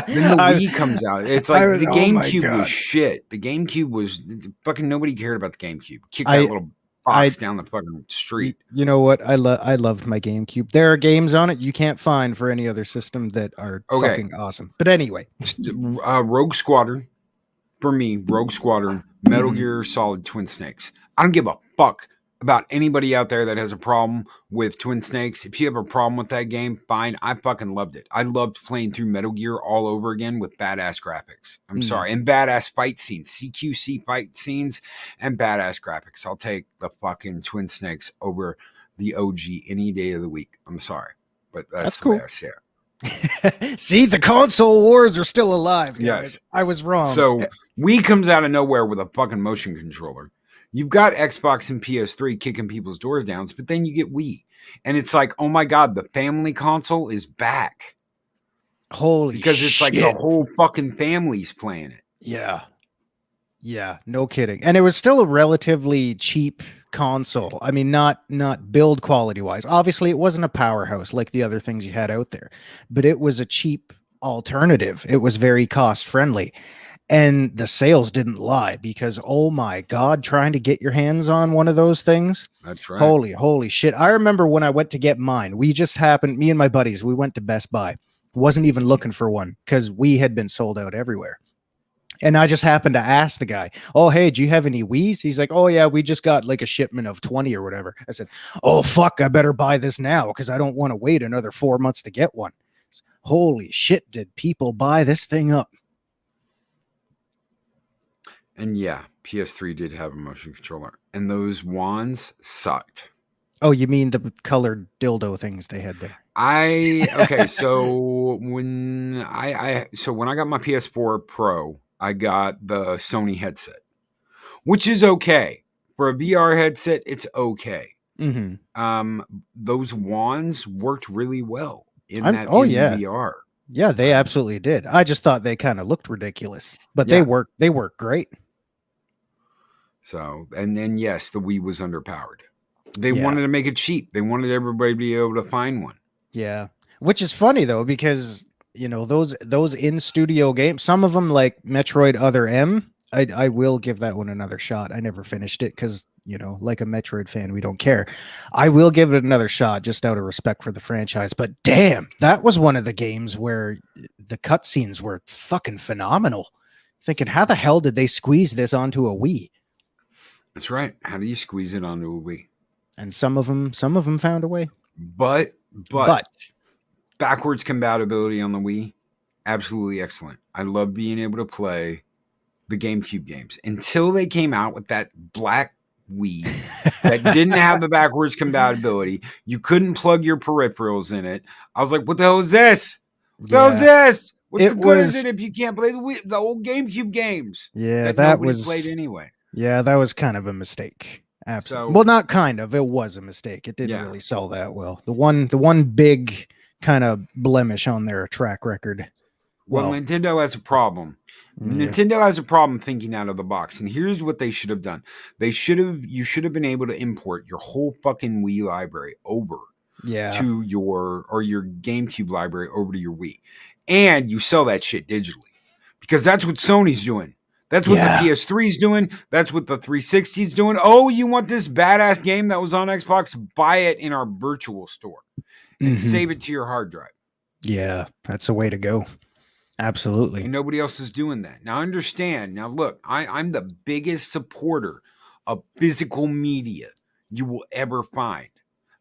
Then the Wii comes out. It's like the oh my GameCube God. was shit. The GameCube was fucking nobody cared about the GameCube. Kick I- that little box down the fucking street. You know what? I loved my GameCube. There are games on it you can't find for any other system that are fucking awesome. But anyway, Rogue Squadron for me. Rogue Squadron, Metal Gear Solid, Twin Snakes. I don't give a fuck about anybody out there that has a problem with Twin Snakes. If you have a problem with that game, fine. I fucking loved it. I loved playing through Metal Gear all over again with badass graphics. I'm sorry. And badass fight scenes, CQC fight scenes and badass graphics. I'll take the fucking Twin Snakes over the OG any day of the week. I'm sorry. But that's the cool. way I say it. See, the console wars are still alive. Guys. Yes. I was wrong. So Wii comes out of nowhere with a fucking motion controller. You've got Xbox and PS3 kicking people's doors down, but then you get Wii. And it's like, oh my God, the family console is back. Holy Because it's shit. like the whole fucking family's playing it. Yeah. Yeah, no kidding. And it was still a relatively cheap console. I mean, not build quality wise. Obviously, it wasn't a powerhouse like the other things you had out there, but it was a cheap alternative. It was very cost friendly. And the sales didn't lie because, oh my God, trying to get your hands on one of those things. That's right. Holy shit. I remember when I went to get mine, me and my buddies, we went to Best Buy. Wasn't even looking for one because we had been sold out everywhere. And I just happened to ask the guy, oh, hey, do you have any Wiis? He's like, oh, yeah, we just got like a shipment of 20 or whatever. I said, oh, fuck, I better buy this now because I don't want to wait another 4 months to get one. Holy shit, did people buy this thing up? And yeah, PS3 did have a motion controller. And those wands sucked. Oh, you mean the colored dildo things they had there? Okay, so when I got my PS4 Pro, I got the Sony headset, which is okay. For a VR headset, it's okay. Those wands worked really well in VR. Yeah, they absolutely did. I just thought they kind of looked ridiculous, but they work great. So, and then yes, the Wii was underpowered. They wanted to make it cheap. They wanted everybody to be able to find one. Yeah, which is funny though, because you know those in studio games, some of them like Metroid Other M, I will give that one another shot. I never finished it because, you know, like a Metroid fan, we don't care. I will give it another shot just out of respect for the franchise. But damn, that was one of the games where the cutscenes were fucking phenomenal. Thinking, how the hell did they squeeze this onto a Wii? That's right. How do you squeeze it onto a Wii? And some of them found a way. But backwards compatibility on the Wii, absolutely excellent. I love being able to play the GameCube games until they came out with that black Wii that didn't have the backwards compatibility. You couldn't plug your peripherals in it. I was like, what the hell is this? What the hell is this? What's the good is it if you can't play the old GameCube games? Yeah, that was played anyway. Yeah, that was kind of a mistake. Absolutely. So, well, not kind of. It was a mistake. It didn't really sell that well. The one big kind of blemish on their track record. Well, Nintendo has a problem. Nintendo has a problem thinking out of the box. And here's what they should have done. You should have been able to import your whole fucking Wii library over to your GameCube library over to your Wii. And you sell that shit digitally. Because that's what Sony's doing. That's what the PS3's doing. That's what the 360's doing. Oh, you want this badass game that was on Xbox? Buy it in our virtual store and save it to your hard drive. Yeah, that's the way to go. Absolutely. And nobody else is doing that. Now, understand. Now, look, I'm the biggest supporter of physical media you will ever find.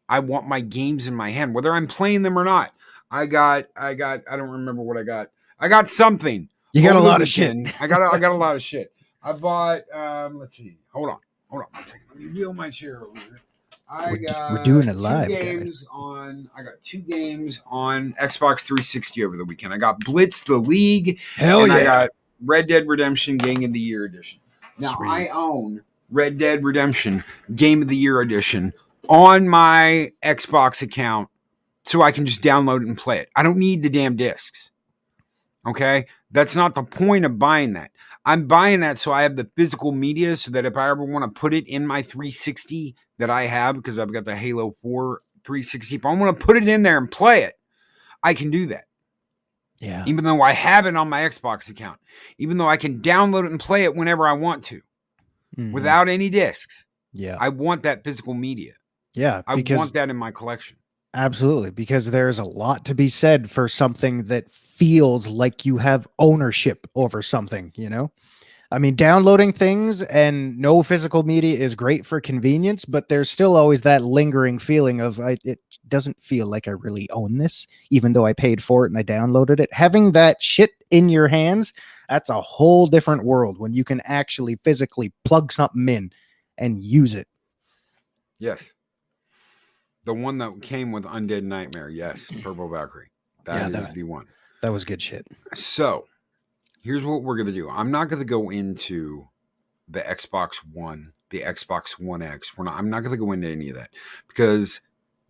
I want my games in my hand, whether I'm playing them or not. I don't remember what I got. I got something. You got a lot of shit. I got a lot of shit. I bought, let's see. Hold on. One second. Let me wheel my chair over here. We're doing it live, guys. I got 2 games on Xbox 360 over the weekend. I got Blitz the League. I got Red Dead Redemption Game of the Year Edition. Now, sweet. I own Red Dead Redemption Game of the Year Edition on my Xbox account so I can just download it and play it. I don't need the damn discs. Okay? That's not the point of buying that. I'm buying that so I have the physical media so that if I ever want to put it in my 360 that I have, because I've got the Halo 4 360, if I want to put it in there and play it, I can do that. Yeah. Even though I have it on my Xbox account, even though I can download it and play it whenever I want to, without any discs. Yeah. I want that physical media. Yeah. I want that in my collection. Absolutely. Because there's a lot to be said for something that feels like you have ownership over something, you know? I mean, downloading things and no physical media is great for convenience, but there's still always that lingering feeling of it doesn't feel like I really own this, even though I paid for it and I downloaded it. Having that shit in your hands, that's a whole different world when you can actually physically plug something in and use it. Yes. The one that came with Undead Nightmare. Yes. Purple Valkyrie. That is the one. That was good shit. So here's what we're going to do. I'm not going to go into the Xbox One, the Xbox One X. I'm not going to go into any of that because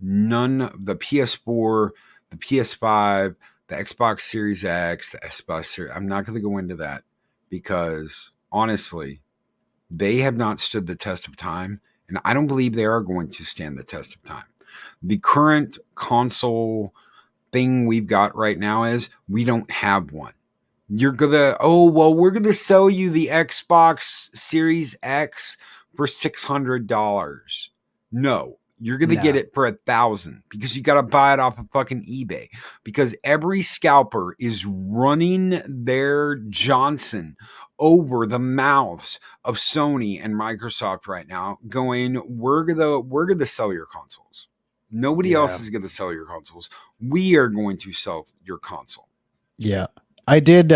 the PS4, the PS5, the Xbox Series X, the Xbox Series, I'm not going to go into that because honestly, they have not stood the test of time. And I don't believe they are going to stand the test of time. The current console thing we've got right now is we don't have one. You're gonna, we're gonna sell you the Xbox Series X for $600. No, you're gonna get it for $1,000 because you gotta buy it off of fucking eBay. Because every scalper is running their Johnson over the mouths of Sony and Microsoft right now, going, we're gonna sell your consoles. Nobody else is gonna sell your consoles. We are going to sell your console. Yeah. I did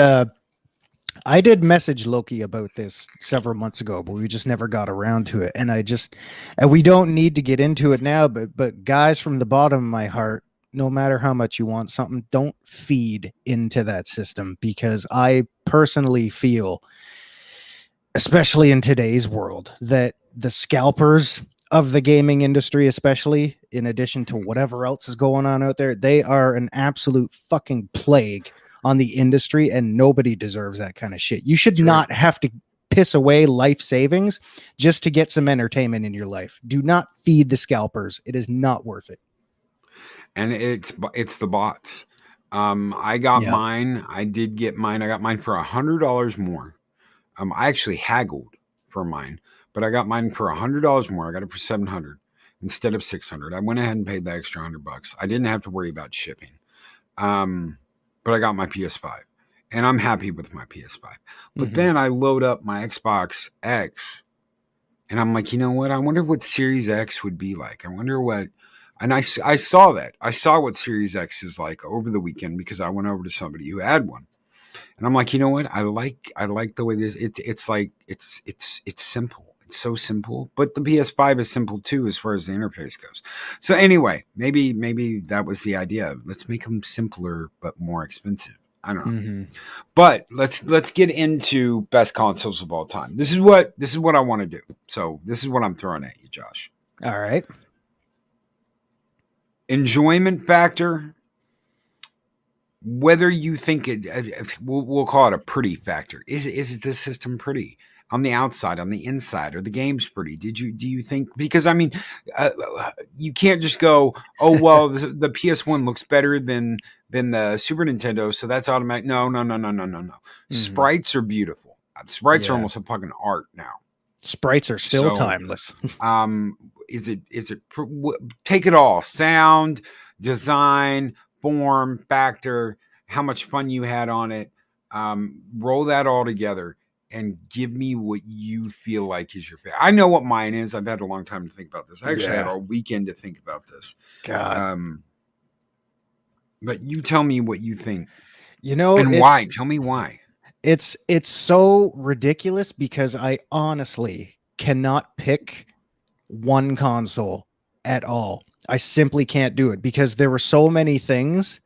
message Loki about this several months ago, but we just never got around to it. And and we don't need to get into it now, but guys, from the bottom of my heart, no matter how much you want something, don't feed into that system, because I personally feel, especially in today's world, that the scalpers of the gaming industry, especially in addition to whatever else is going on out there, they are an absolute fucking plague on the industry, and nobody deserves that kind of shit. You should not have to piss away life savings just to get some entertainment in your life. Do not feed the scalpers. It is not worth it. And it's the bots. I got mine. I did get mine. I got mine for $100 more. I actually haggled for mine, but I got mine for $100 more. I got it for $700 instead of $600. I went ahead and paid the extra $100. I didn't have to worry about shipping. But I got my PS5 and I'm happy with my PS5. But then I load up my Xbox X and I'm like, you know what? I wonder what Series X would be like. I wonder what, and I saw that. I saw what Series X is like over the weekend because I went over to somebody who had one. And I'm like, you know what? I like the way this, it's like, it's simple. It's so simple, but the PS5 is simple too, as far as the interface goes. So anyway, maybe that was the idea. Let's make them simpler, but more expensive. I don't know. But let's get into best consoles of all time. This is what I want to do. So this is what I'm throwing at you, Josh. All right. Enjoyment factor. Whether you think we'll call it a pretty factor. Is this system pretty? On the outside, on the inside, are the games pretty? Do you think, because I mean, you can't just go, oh, well, the PS1 looks better than the Super Nintendo, so that's automatic. No. Sprites are beautiful. Sprites are almost a fucking art now. Sprites are still timeless. Is it take it all, sound, design, form, factor, how much fun you had on it, roll that all together and give me what you feel like is your favorite. I know what mine is. I've had a long time to think about this. I actually had a weekend to think about this. God. But you tell me what you think. And why. Tell me why. It's so ridiculous because I honestly cannot pick one console at all. I simply can't do it because there were so many things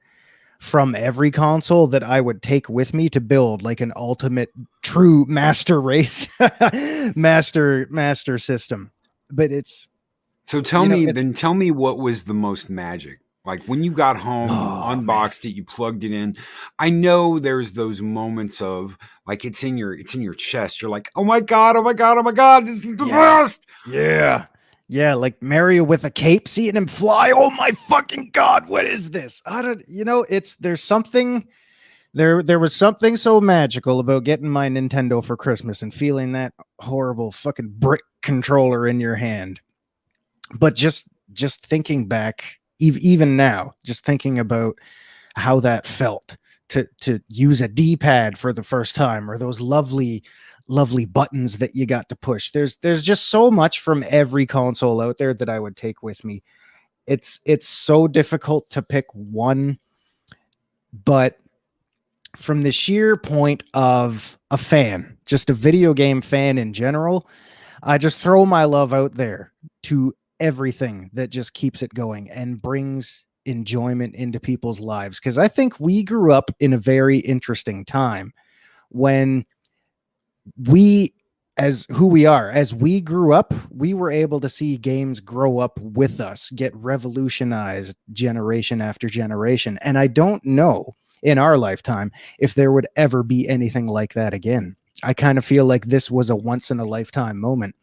from every console that I would take with me to build like an ultimate true master race, master system. But it's so tell me what was the most magic. Like when you got home, you unboxed it, you plugged it in. I know there's those moments of like it's in your chest. You're like, oh my god, this is the best. Yeah. Yeah, like Mario with a cape, seeing him fly. Oh my fucking god, what is this? I don't, there's something there was something so magical about getting my Nintendo for Christmas and feeling that horrible fucking brick controller in your hand. But just thinking back, even now, just thinking about how that felt to use a D-pad for the first time, or those lovely buttons that you got to push. There's just so much from every console out there that I would take with me. It's so difficult to pick one, but from the sheer point of a fan, just a video game fan in general, I just throw my love out there to everything that just keeps it going and brings enjoyment into people's lives. Because I think we grew up in a very interesting time when we, as who we are, as we grew up, we were able to see games grow up with us, get revolutionized generation after generation. And I don't know in our lifetime if there would ever be anything like that again. I kind of feel like this was a once in a lifetime moment.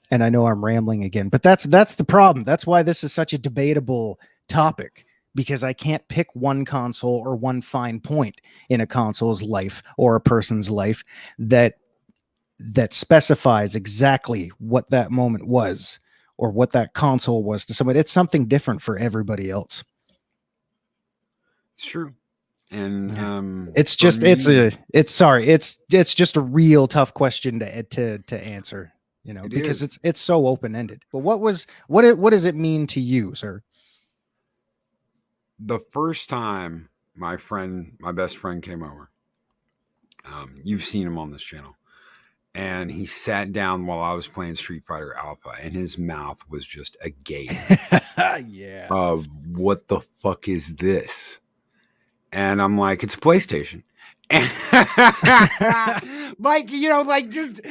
And I know I'm rambling again, but that's the problem. That's why this is such a debatable topic, because I can't pick one console or one fine point in a console's life or a person's life that specifies exactly what that moment was or what that console was to somebody. It's something different for everybody else. It's true. And it's just me, it's just a real tough question to answer, because it's so open-ended. But what does it mean to you, sir? The first time my best friend came over, you've seen him on this channel, and he sat down while I was playing Street Fighter Alpha, and his mouth was just agape. Yeah. What the fuck is this? And I'm like, it's a PlayStation. And like, just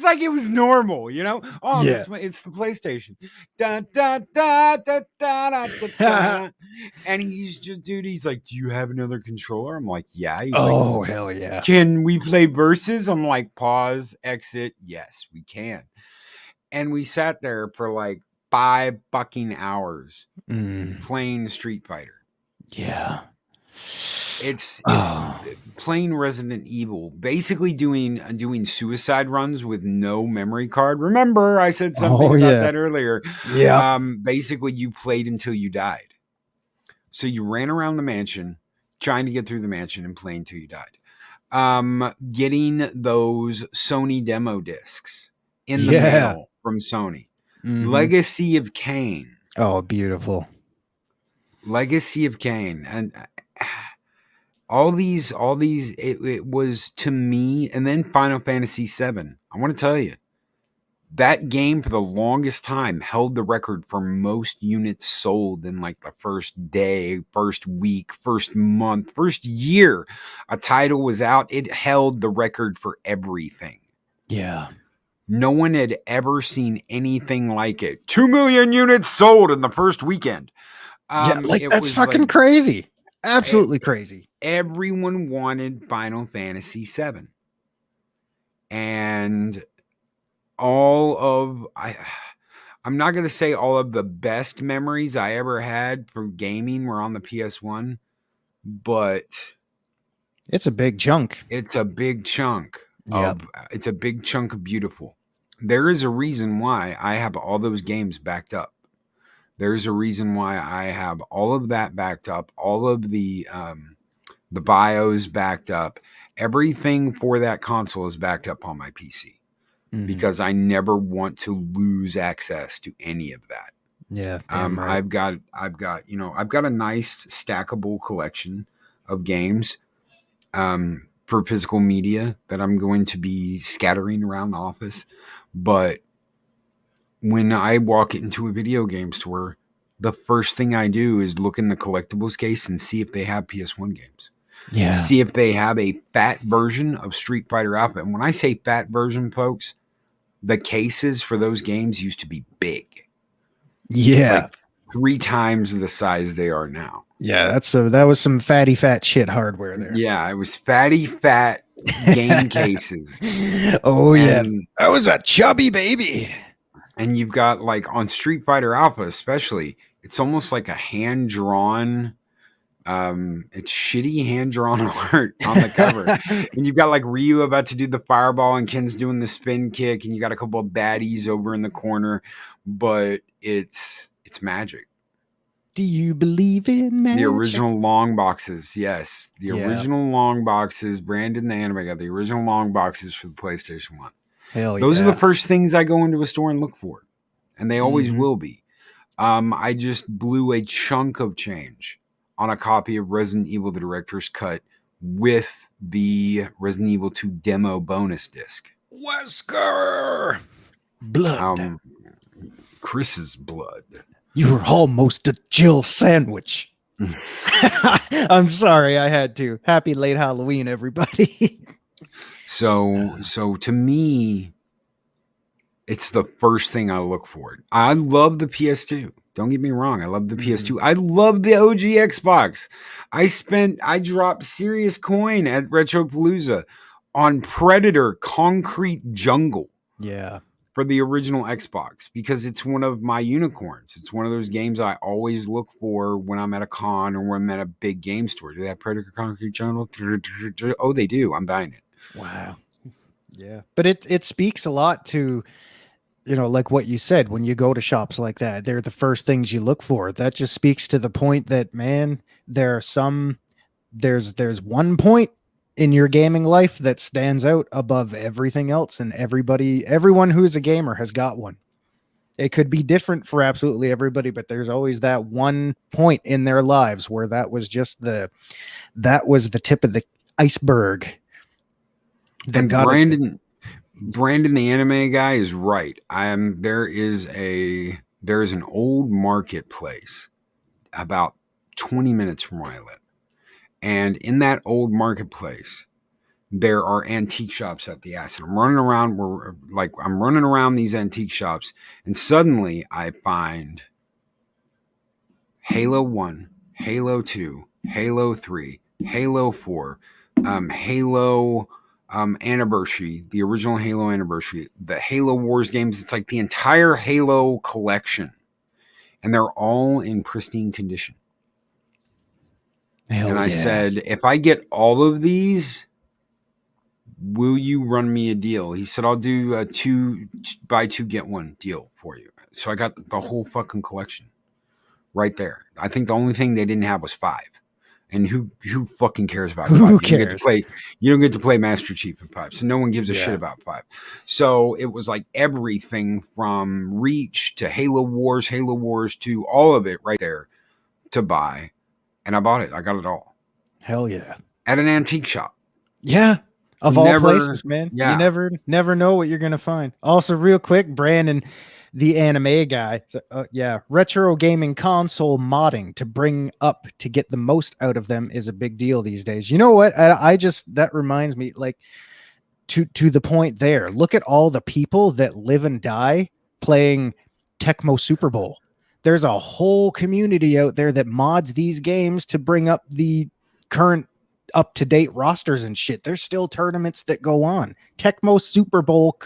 like it was normal, Oh, yeah. It's the PlayStation. Da, da, da, da, da, da, da. And he's like, do you have another controller? I'm like, yeah. He's like, hell yeah. Can we play versus? I'm like, pause, exit. Yes, we can. And we sat there for like 5 fucking hours playing Street Fighter. Yeah. It's playing Resident Evil, basically doing suicide runs with no memory card. Remember, I said something about that earlier. Yeah. Basically, you played until you died. So you ran around the mansion, trying to get through the mansion and play until you died. Getting those Sony demo discs in the mail from Sony. Mm-hmm. Legacy of Kain. Oh, beautiful. Legacy of Kain. And all these, it was to me, and then Final Fantasy VII. I want to tell you, that game for the longest time held the record for most units sold in like the first day, first week, first month, first year a title was out. It held the record for everything. Yeah. No one had ever seen anything like it. 2 million units sold in the first weekend. That's fucking crazy. Absolutely crazy. Everyone wanted Final Fantasy VII. And I'm not going to say all of the best memories I ever had for gaming were on the PS1, but it's a big chunk. It's a big chunk. It's a big chunk of beautiful. There is a reason why I have all those games backed up. There's a reason why I have all of that backed up, all of the BIOS backed up. Everything for that console is backed up on my PC because I never want to lose access to any of that. Yeah. Right. I've got a nice stackable collection of games for physical media that I'm going to be scattering around the office. But when I walk into a video game store, the first thing I do is look in the collectibles case and see if they have PS1 games. Yeah. See if they have a fat version of Street Fighter Alpha. And when I say fat version, folks, the cases for those games used to be big. Yeah. Like 3 times the size they are now. Yeah, that was some fatty fat shit hardware there. Yeah, it was fatty fat game cases. Oh, yeah. That was a chubby baby. And you've got like on Street Fighter Alpha, especially, it's almost like a hand drawn. It's shitty hand drawn art on the cover, and you've got like Ryu about to do the fireball, and Ken's doing the spin kick, and you got a couple of baddies over in the corner, but it's magic. Do you believe in magic? The original long boxes, yes, the original long boxes. Brandon the anime got the original long boxes for the PlayStation 1. Hell yeah. Those are the first things I go into a store and look for, and they always Mhm. will be. I just blew a chunk of change on a copy of Resident Evil: The Director's Cut with the Resident Evil 2 demo bonus disc. Wesker! Blood. Chris's blood. You were almost a Jill sandwich. I'm sorry, I had to. Happy late Halloween, everybody. So to me, it's the first thing I look for. I love the PS2. Don't get me wrong. I love the PS2. I love the OG Xbox. I dropped serious coin at Retropalooza on Predator Concrete Jungle. Yeah. For the original Xbox, because it's one of my unicorns. It's one of those games I always look for when I'm at a con or when I'm at a big game store. Do they have Predator Concrete Jungle? Oh, they do. I'm buying it. Wow. Yeah. But it speaks a lot to, like what you said, when you go to shops like that, they're the first things you look for. That just speaks to the point that, man, there's one point in your gaming life that stands out above everything else, and everyone who's a gamer has got one. It could be different for absolutely everybody, but there's always that one point in their lives where that was the tip of the iceberg. And Brandon the anime guy is right. There is an old marketplace about 20 minutes from where I live. And in that old marketplace, there are antique shops at the ass. And I'm running around these antique shops, and suddenly I find Halo 1, Halo 2, Halo 3, Halo 4, Halo Anniversary, the original Halo Anniversary, the Halo Wars games. It's like the entire Halo collection. And they're all in pristine condition. I said, if I get all of these, will you run me a deal? He said, I'll do a buy two, get one deal for you. So I got the whole fucking collection right there. I think the only thing they didn't have was 5. And who fucking cares about 5? Who cares? You don't get to play Master Chief in 5. So no one gives a shit about 5. So it was like everything from Reach to Halo Wars 2, all of it right there to buy. And I bought it. I got it all. Hell yeah. At an antique shop. Yeah. Of all places, man. Yeah. You never know what you're going to find. Also, real quick, Brandon, the anime guy. Retro gaming console modding to get the most out of them is a big deal these days. You know what? That reminds me, like, to the point there. Look at all the people that live and die playing Tecmo Super Bowl. There's a whole community out there that mods these games to bring up the current up-to-date rosters and shit. There's still tournaments that go on. Tecmo Super Bowl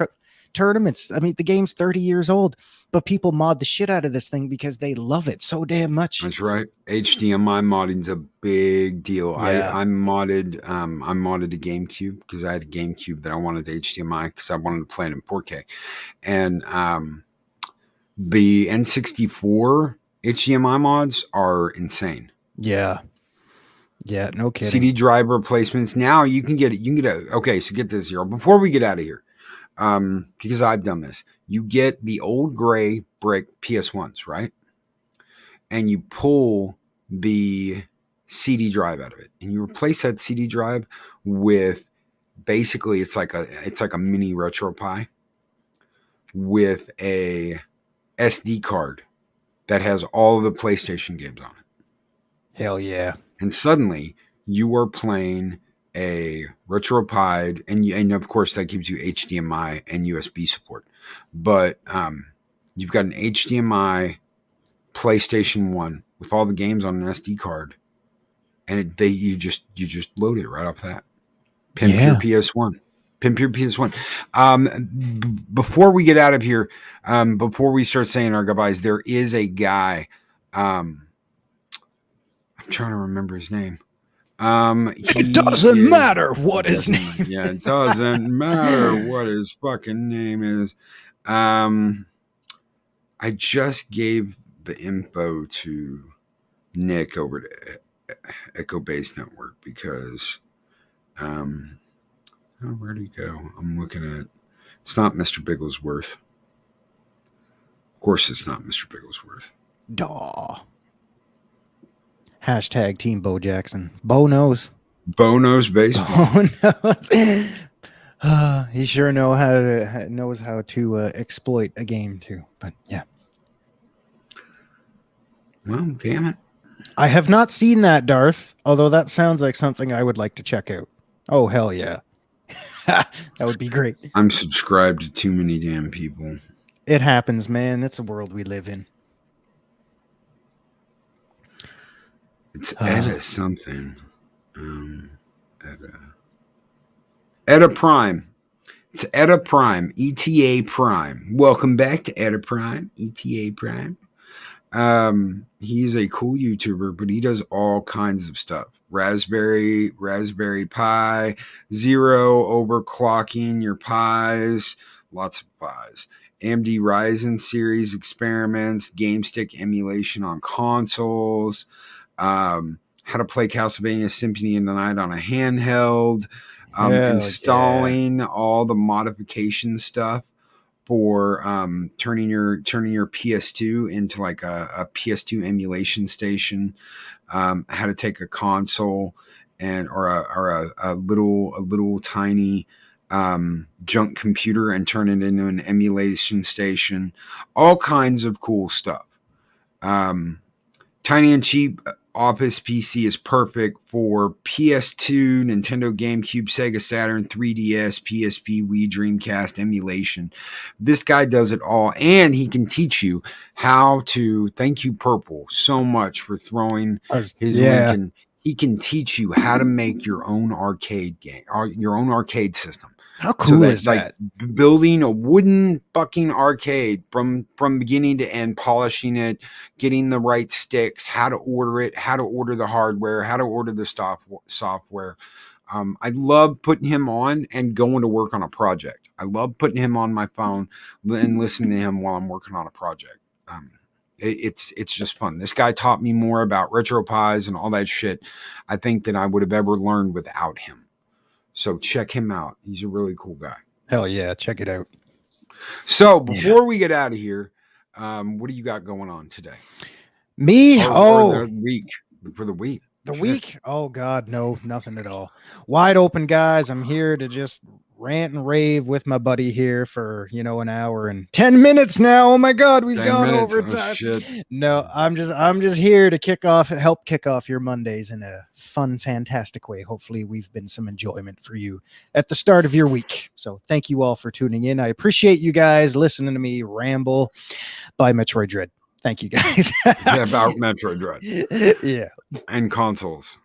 tournaments. I mean, the game's 30 years old, but people mod the shit out of this thing because they love it so damn much. That's right. HDMI modding's a big deal. Yeah. I modded a GameCube because I had a GameCube that I wanted HDMI because I wanted to play it in 4K. And the N64 HDMI mods are insane. Yeah. Yeah, no kidding. CD drive replacements. Now you can get it. Okay, so get this here. Before we get out of here, because I've done this, you get the old gray brick PS1s, right? And you pull the CD drive out of it, and you replace that CD drive with basically it's like a mini RetroPie with a SD card that has all of the PlayStation games on it. Hell yeah. And suddenly you are playing a RetroPie, and of course that gives you HDMI and USB support. But you've got an HDMI PlayStation 1 with all the games on an SD card, and you just load it right off that. Pimp your PS1. Pimp Your PS1. Before we get out of here, before we start saying our goodbyes, there is a guy. I'm trying to remember his name. It doesn't matter what his name is. Yeah, it doesn't matter what his fucking name is. I just gave the info to Nick over to Echo Base Network because where'd he go? I'm looking at it's not Mr. Bigglesworth. Of course it's not Mr. Bigglesworth. Daw. Hashtag Team Bo Jackson. Bo knows. Bo knows baseball. Bo knows. He sure knows how to exploit a game too. But yeah. Well, damn it. I have not seen that, Darth, although that sounds like something I would like to check out. Oh, hell yeah. That would be great. I'm subscribed to too many damn people. It happens, man. That's a world we live in. It's Etta something. Etta Prime. It's Etta Prime. ETA Prime. Welcome back to Etta Prime. ETA Prime. He's a cool YouTuber, but he does all kinds of stuff. Raspberry Pi, zero overclocking your pies, lots of pies. AMD Ryzen series experiments, game stick emulation on consoles, how to play Castlevania Symphony of the Night on a handheld, installing all the modification stuff for turning your PS2 into like a PS2 emulation station, how to take a console or a little tiny junk computer and turn it into an emulation station, all kinds of cool stuff. Tiny and cheap Office PC is perfect for PS2, Nintendo GameCube, Sega Saturn, 3DS, PSP, Wii, Dreamcast emulation. This guy does it all, and he can teach you how to. Thank you, Purple, so much for throwing his link in. He can teach you how to make your own arcade game, or your own arcade system. How cool is that? Like building a wooden fucking arcade from beginning to end, polishing it, getting the right sticks, how to order it, how to order the hardware, how to order the software. I love putting him on and going to work on a project. I love putting him on my phone and listening to him while I'm working on a project. It's just fun. This guy taught me more about RetroPies and all that shit I think than I would have ever learned without him. So check him out. He's a really cool guy. Hell yeah, check it out. So before we get out of here, what do you got going on today? Me? Or the week. For the week. The week? Oh God, no, nothing at all. Wide open, guys. I'm here to just rant and rave with my buddy here for an hour and 10 minutes now. Oh my God, we've gone over time. No, I'm just here to help kick off your Mondays in a fun, fantastic way. Hopefully we've been some enjoyment for you at the start of your week. So thank you all for tuning in. I appreciate you guys listening to me ramble by Metroid Dread. Thank you guys. About Metroid Dread. Yeah. And consoles.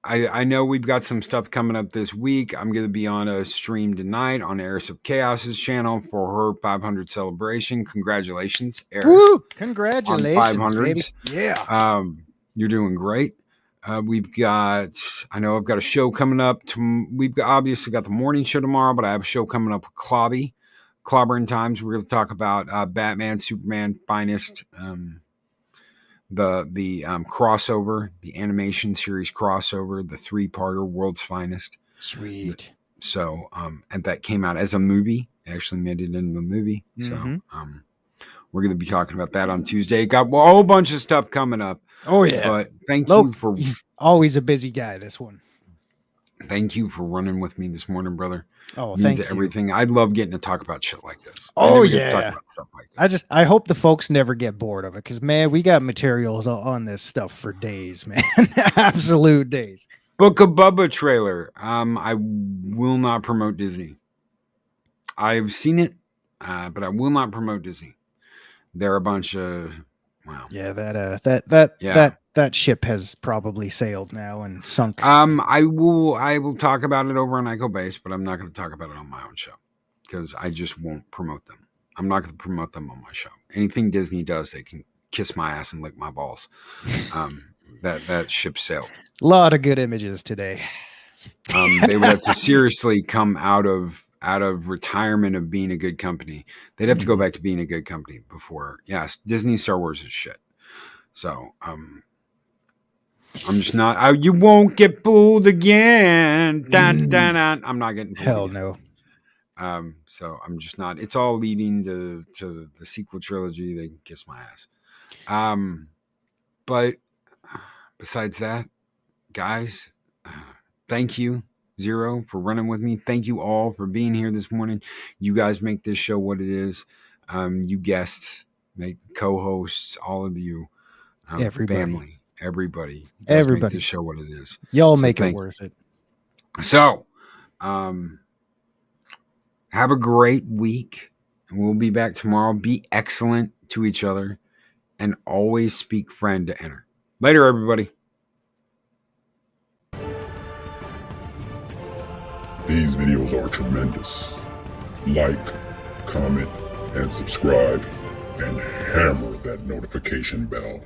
I know we've got some stuff coming up this week. I'm going to be on a stream tonight on Eris of Chaos's channel for her 500 celebration. Congratulations, Eris. Woo! Congratulations, 500s. baby. Yeah. You're doing great. I know I've got a show coming up. We've obviously got the morning show tomorrow, but I have a show coming up with Clobbering Times. We're going to talk about Batman, Superman, Finest, the crossover, the animation series crossover, the 3-parter, World's Finest. Sweet. So, and that came out as a movie. They actually made it into the movie. Mm-hmm. So, we're going to be talking about that on Tuesday. Got a whole bunch of stuff coming up. Oh yeah. But thank you for always a busy guy. This one. Thank you for running with me this morning, brother. Oh, thank you. Everything. I love getting to talk about shit like this. Oh yeah. Talk about stuff like this. I hope the folks never get bored of it because man, we got materials on this stuff for days, man. Absolute days. Book of Bubba trailer. I will not promote Disney. I've seen it, but I will not promote Disney. They're a bunch of wow. Yeah, that that ship has probably sailed now and sunk. I will talk about it over on Ico Base, but I'm not going to talk about it on my own show because I just won't promote them. I'm not going to promote them on my show. Anything Disney does, they can kiss my ass and lick my balls. That ship sailed. A lot of good images today. They would have to seriously come out of retirement of being a good company. They'd have to go back to being a good company before. Yes, Disney Star Wars is shit. So I'm just not. You won't get fooled again. I'm not getting fooled Hell again. no. So I'm just not. It's all leading to the sequel trilogy. They can kiss my ass. But besides that, guys, thank you, Zero, for running with me. Thank you all for being here this morning. You guys make this show what it is. You guests, make co-hosts, all of you, Everybody. family, everybody. You guys Everybody. make this show what it is. Y'all So make it thank worth it. So, have a great week, and we'll be back tomorrow. Be excellent to each other, and always speak friend to enter. Later, everybody. These videos are tremendous. Like, comment, and subscribe, and hammer that notification bell.